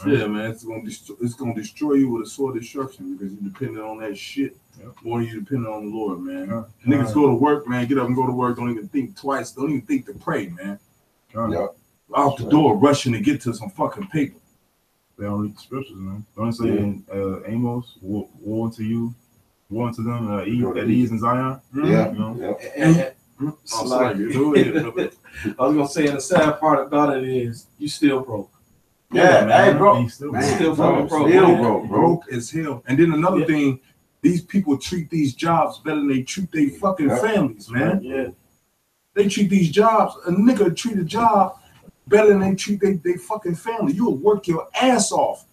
Right? Yeah, man. It's gonna destroy you with a sword destruction because you're dependent on that shit. More than you dependent on the Lord, man. Niggas go to work, man. Get up and go to work. Don't even think twice. Don't even think to pray, man. Out the door, rushing to get to some fucking paper. They don't read the scriptures, man. Don't it say in Amos, woe unto you, woe unto them at ease in Zion? Yeah. You know? I was gonna say, and the sad part about it is you still broke. Yeah, man. Hey, bro. Still fucking broke. Still broke as hell. And then another thing, these people treat these jobs better than they treat their fucking families, man. Yeah. They treat these jobs, a nigga treat a job better than they treat their fucking family. You'll work your ass off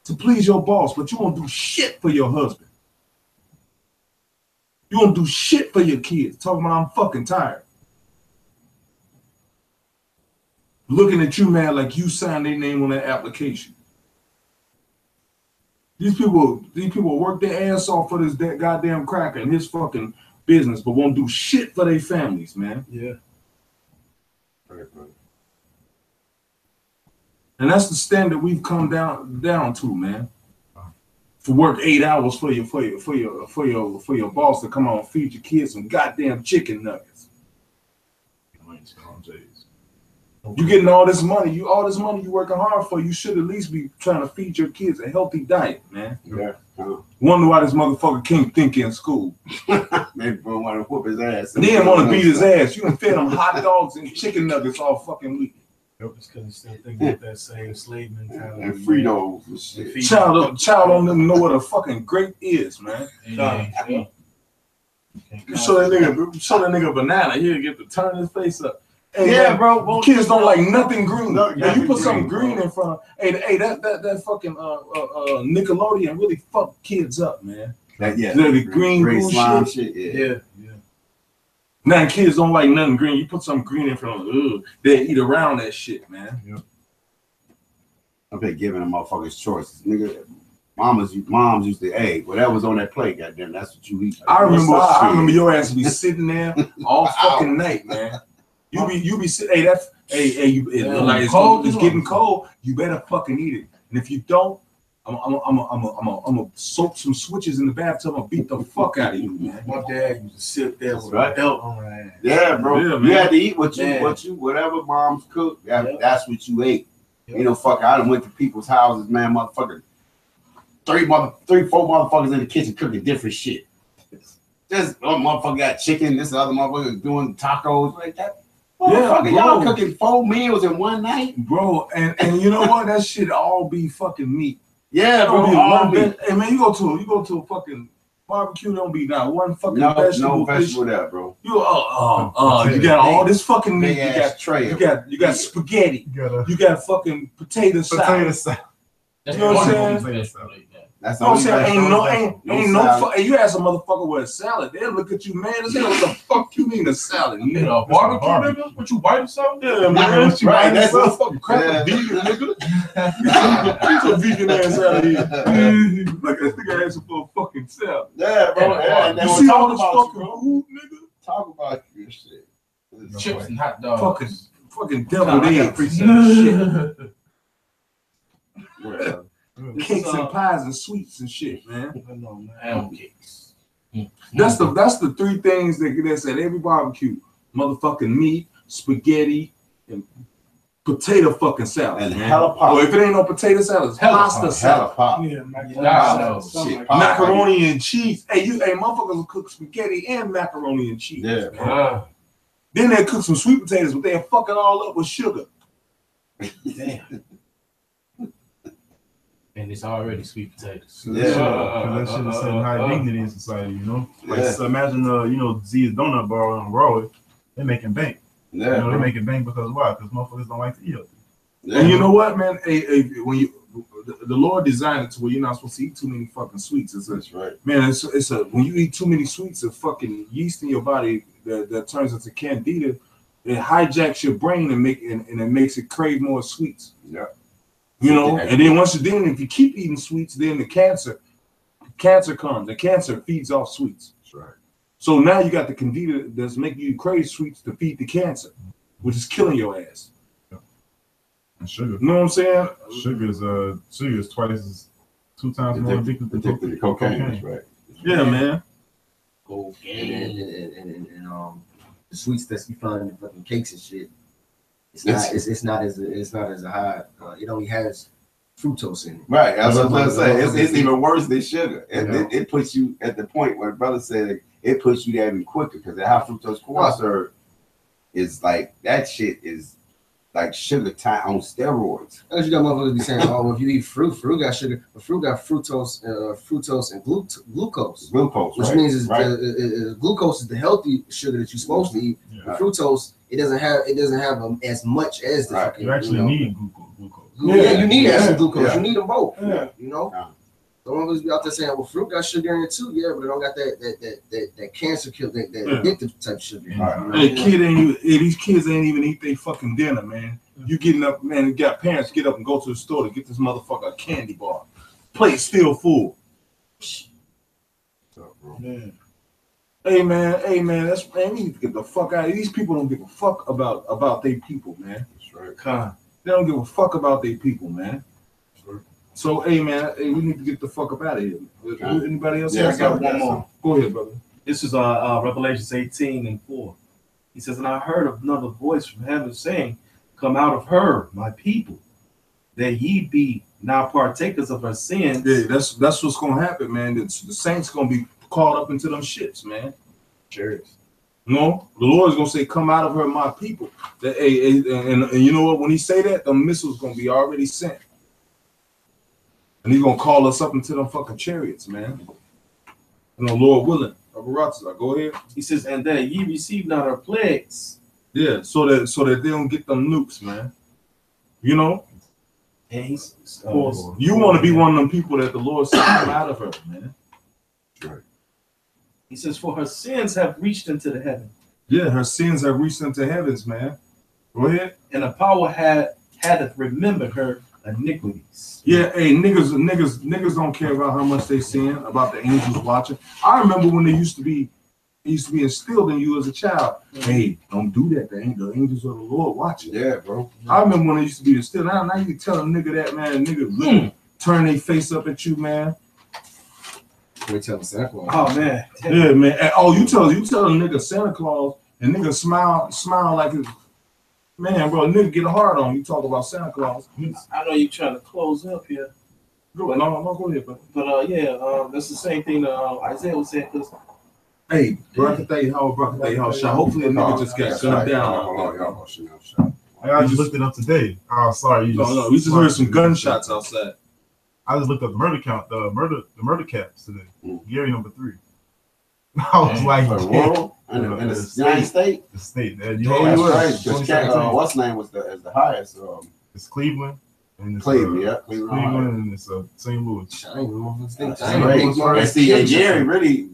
to please your boss, but you won't do shit for your husband. You won't do shit for your kids. Talking about I'm fucking tired. Looking at you, man, like you signed their name on that application. These people work their ass off for this goddamn cracker and his fucking business, but won't do shit for their families, man. Yeah. And that's the standard we've come down to, man. To work 8 hours for your boss to come on and feed your kids some goddamn chicken nuggets. You getting all this money, you working hard for. You should at least be trying to feed your kids a healthy diet, man. Yeah. Wonder why this motherfucker can't think in school. Maybe want to whoop his ass. And then want to beat his ass. You done fed him hot dogs and chicken nuggets all fucking week. It's because he's still thinking with that same slave mentality. And Fritos and shit. Child don't even know what a fucking grape is, man. Yeah. You show that nigga a banana, he'll get to turn his face up. Hey, Yeah, man, bro. kids don't like nothing green. Nothing Now you put something green, green in front of. Hey, that fucking Nickelodeon really fucked kids up, man. The green slime shit. Yeah. Now kids don't like nothing green. You put something green in front of them, they eat around that shit, man. Yep. I've been giving them motherfuckers choices, nigga. Moms used to, hey, whatever's on that plate, goddamn, that's what you eat. I remember your ass be sitting there all fucking night, man. You be sitting, it's getting cold. You better fucking eat it. And if you don't, I'm gonna soak some switches in the bathtub. I'm gonna beat the fuck out of you, man. My dad used to sit there with right. a belt on my ass. Yeah, bro. Yeah, you had to eat whatever moms cook. That's what you ate. You know, fuck. I done went to people's houses, man, motherfucker. 4 motherfuckers in the kitchen cooking different shit. This one motherfucker got chicken. This other motherfucker doing tacos like that. Motherfucker, y'all cooking 4 meals in one night, bro. And you know what? That shit all be fucking meat. Yeah, bro. Hey man, you go to a fucking barbecue. Don't be not one fucking vegetable. No vegetable there, bro. You got all this fucking meat. You got spaghetti. You got fucking potato salad. You know what I'm saying? That's what I'm saying. Ain't no. You ask a motherfucker with a salad, they'll look at you mad as hell. What the fuck you mean a salad? You know, barbecue, nigga? What you white or something? Yeah, man. What you white? That's fucking crap. Vegan, nigga. Get your vegan ass out of here. Like this nigga asking for a fucking salad. Yeah, bro. Yeah, you see all this fucking food, nigga? Talk about your shit. Chips and hot dogs. Fucking deviled eggs. Shit. Well, cakes and pies and sweets and shit, man. Pound cakes. That's the 3 things that's at every barbecue: motherfucking meat, spaghetti, and potato fucking salad. And hella pop. Or if it ain't no potato salad, it's pasta salad. Pop. Yeah, macaroni and cheese. Hey, motherfuckers will cook spaghetti and macaroni and cheese. Yeah. Then they cook some sweet potatoes, but they're fucking all up with sugar. Damn. And it's already sweet potatoes. Yeah, because that shit is setting high dignity in society, you know. Like, so imagine, Z's Donut Bar on Broadway, they're making bank. Yeah, you know, they're making bank because why? Because motherfuckers don't like to eat healthy. Yeah. And you know what, man? When the Lord designed it to where you're not supposed to eat too many fucking sweets. That's right, man. It's when you eat too many sweets, a fucking yeast in your body that turns into candida. It hijacks your brain and it makes it crave more sweets. Yeah. You know, and then if you keep eating sweets, then the cancer comes. The cancer feeds off sweets. That's right. So now you got the candida that's making you crave sweets to feed the cancer, which is killing your ass. And sugar. You know what I'm saying? Sugar is 2 times more addicted to cocaine. That's right. Yeah, man. Cocaine and the sweets that you find in fucking cakes and shit. It's not as high. It only has fructose in it. Right. I was about to say it's even worse than sugar. It puts you at the point where brother said it puts you there even quicker because the high fructose corn syrup is like that shit is like sugar on steroids. As you got motherfuckers be saying, oh, if you eat fruit got sugar, but fruit got fructose and glucose. Which means glucose is the healthy sugar that you're supposed to eat. Yeah. Fructose, it doesn't have as much as the fucking. You actually need glucose. Yeah, you need acid glucose. Yeah. You need them both. Yeah. You know. Yeah. The one be out there saying, well, fruit got sugar in it too, yeah, but it don't got that cancer kill, that addictive type sugar. Right. These kids ain't even eat their fucking dinner, man. You getting up, man, you got parents get up and go to the store to get this motherfucker a candy bar. Plate still full. Yeah. Hey man, we need to get the fuck out of here. These people don't give a fuck about their people, man. That's right. They don't give a fuck about their people, man. So, hey, man, we need to get the fuck up out of here. Anybody else? Yeah, I got one more. Go ahead, brother. This is Revelations 18:4. He says, and I heard another voice from heaven saying, come out of her, my people, that ye be now partakers of her sins. Yeah, that's what's going to happen, man. The saints going to be caught up into them ships, man. Sure. No, the Lord is going to say, come out of her, my people. And you know what? When he say that, the missiles going to be already sent. And he's gonna call us up into them fucking chariots, man. You know, Lord willing. Go ahead. He says, and that ye receive not our plagues. Yeah, so that they don't get them nukes, man. You know, And he's, of course, you want to be one of them people that the Lord said come out of her, man. Right. He says, for her sins have reached into the heaven. Yeah, her sins have reached into heavens, man. Go ahead. And the power hath remembered her iniquities. Yeah, hey, niggas don't care about how much they sin, about the angels watching. I remember when it used to be instilled in you as a child. Hey, don't do that. The angels of the Lord watching. Yeah, bro. I remember when it used to be instilled. Now you tell a nigga that, man. Nigga turn their face up at you, man. They tell Santa Claus. Oh man. Yeah, man. And, you tell a nigga Santa Claus, and nigga smile like it's, man, bro. Nigga get a hard on. You talk about Santa Claus. I know you're trying to close up here. No, go ahead, bro. But that's the same thing that Isaiah was saying. Because hey, bro, I can tell you how shot. Hopefully a nigga just got gunned down. I just looked it up today. Oh, sorry. No, we just heard some gunshots outside. I just looked up the murder count, the murder caps today. Gary number 3. I was like, the world and the United States. The state. That's right. What's name was the highest? It's Cleveland. And it's, Cleveland, Cleveland, and it's St. Louis. And see,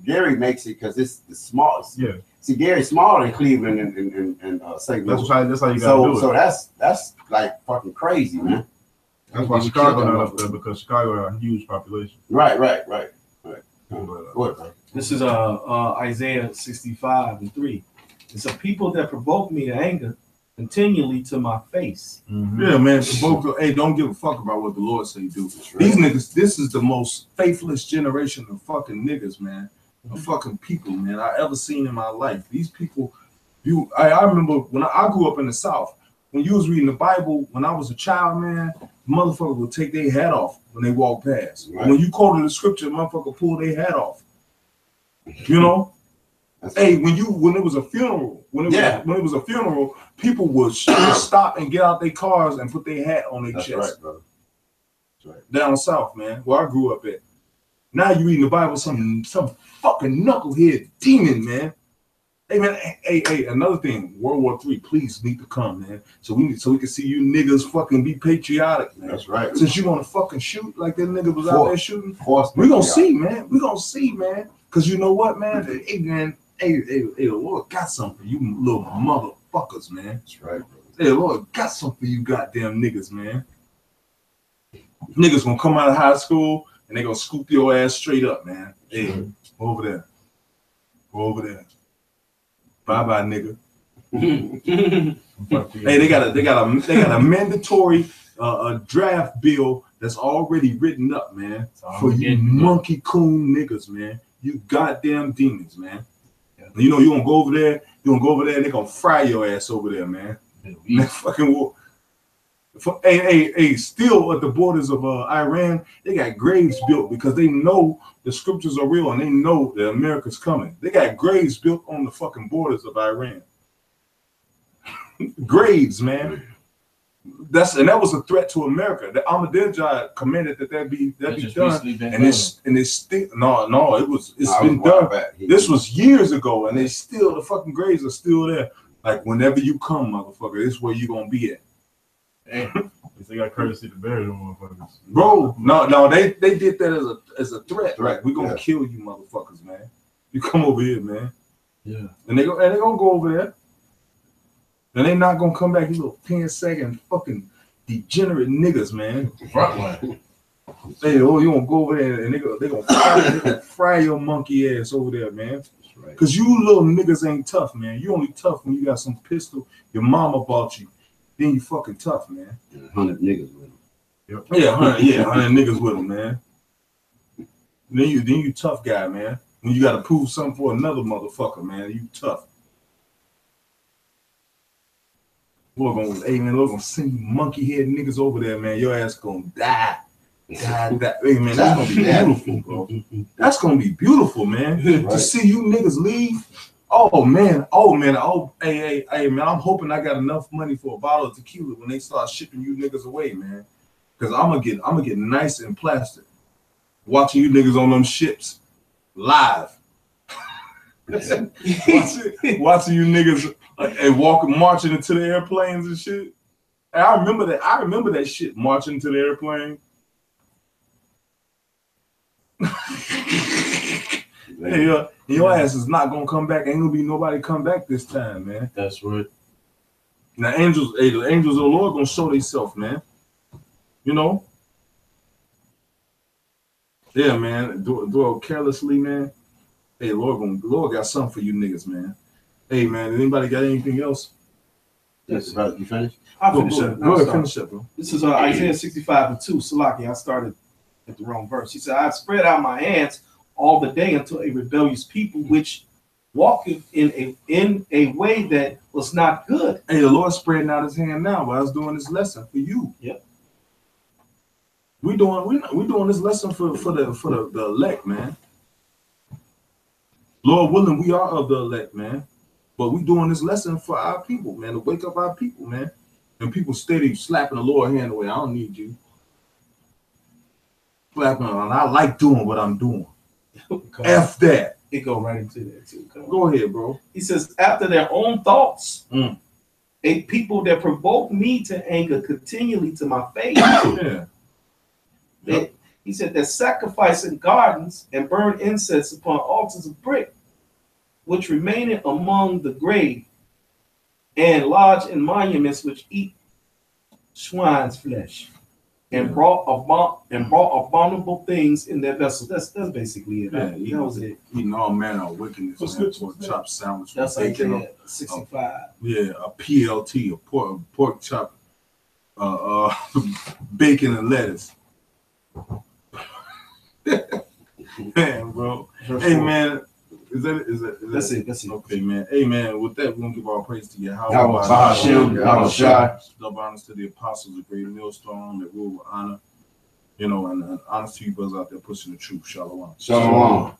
Gary makes it because it's the smallest. Yeah. See, Gary's smaller than Cleveland and St. Louis. That's how you gotta do it. So that's like fucking crazy, man. That's why Chicago not up there, because Chicago has a huge population. Right. this is Isaiah 65:3. It's a people that provoke me to anger continually to my face. Yeah, man. Hey, don't give a fuck about what the Lord say do. These niggas, this is the most faithless generation of fucking niggas, man. Of fucking people, man, I ever seen in my life. These people, I remember when I grew up in the South, when you was reading the Bible, when I was a child, man, motherfucker would take their hat off when they walk past. Right. When you quoted the scripture, motherfucker pull their hat off. You know? Hey, when it was a funeral, when it was a funeral, people would stop and get out their cars and put their hat on their chest. Right, brother. That's right. Down south, man, where I grew up at. Now you reading the Bible, some fucking knucklehead demon, man. Hey, man. Hey. Another thing, World War III, please need to come, man. So we can see you niggas fucking be patriotic, man. That's right. Since you want to fucking shoot like that nigga was out there shooting, we gonna see, man. We gonna see, man. Cause you know what, man. Hey, the Lord got something for you little motherfuckers, man. That's right, bro. Hey, the Lord got something for you goddamn niggas, man. Niggas gonna come out of high school and they gonna scoop your ass straight up, man. Hey, go over there. Go over there. Bye-bye, nigga. Hey, they got a mandatory draft bill that's already written up, man. For you monkey coon niggas, man. You goddamn demons, man. You know, you gonna go over there, and they're gonna fry your ass over there, man. Fucking war. Hey, still at the borders of Iran, they got graves built because they know the scriptures are real and they know that America's coming. They got graves built on the fucking borders of Iran. Graves, man. That was a threat to America. The Ahmadinejad commanded that be done, and it's still it's been done. This was years ago, and the fucking graves are still there. Like whenever you come, motherfucker, this is where you gonna be at. Hey, they got courtesy to bury them motherfuckers. Bro, no, they did that as a threat. Like we gonna kill you, motherfuckers, man. You come over here, man. Yeah, and they gonna go over there. And they not gonna come back, you little pin-sagging fucking degenerate niggas, man. Frontline. Hey, you gonna go over there and they gonna fry your monkey ass over there, man. Right. Cause you little niggas ain't tough, man. You only tough when you got some pistol your mama bought you. Then you fucking tough, man. 100 niggas with them. Yep. Yeah, 100 niggas with them, man. Then you tough guy, man. When you gotta prove something for another motherfucker, man, you tough. We're gonna send you monkey head niggas over there, man. Your ass gonna die. Hey, man, that's gonna be beautiful, bro. That's gonna be beautiful, man. Right. To see you niggas leave. Oh man. Hey, man. I'm hoping I got enough money for a bottle of tequila when they start shipping you niggas away, man. Cause I'm gonna get nice and plastic. Watching you niggas on them ships live. watching you niggas and walking, marching into the airplanes and shit. And I remember that. I remember that shit, marching to the airplane. Hey, your ass is not gonna come back. Ain't gonna be nobody come back this time, man. That's right. Now, angels, hey, the angels of the Lord gonna show themselves, man. You know. Yeah, man. Do it carelessly, man. Hey, Lord got something for you niggas, man. Hey, man. Anybody got anything else? Yes, brother, you finished? I'll finish up. Go ahead, finish up, bro. This is Isaiah 65:2. Salaki, I started at the wrong verse. He said, I spread out my hands all the day unto a rebellious people, which walketh in a way that was not good. Hey, the Lord's spreading out his hand now while I was doing this lesson for you. Yep. We doing this lesson for the elect, man. Lord willing, we are of the elect, man. But we doing this lesson for our people, man, to wake up our people, man. And people steady slapping the Lord hand away. I don't need you. Slapping, and I like doing what I'm doing. F that. It go right into that too. Go ahead, bro. He says, after their own thoughts, a people that provoke me to anger continually to my face. Yeah. He said that sacrifice in gardens and burn incense upon altars of brick, which remaineth among the grave, and lodge in monuments which eat swine's flesh, and brought abominable things in their vessels. That's basically it. Yeah, that was it. Eating all manner of wickedness. Pork chop sandwich. That's like bacon, 65. Yeah, a PLT, a pork chop, bacon and lettuce. Man, bro. Hey, man. Is that That's it. Okay, man. Hey, man. With that, we're gonna give all praise to Yahweh. Double honors to the apostles, the great millstone that rule with honor. You know, and honors to you brothers out there pushing the truth. Shalom. Shalom.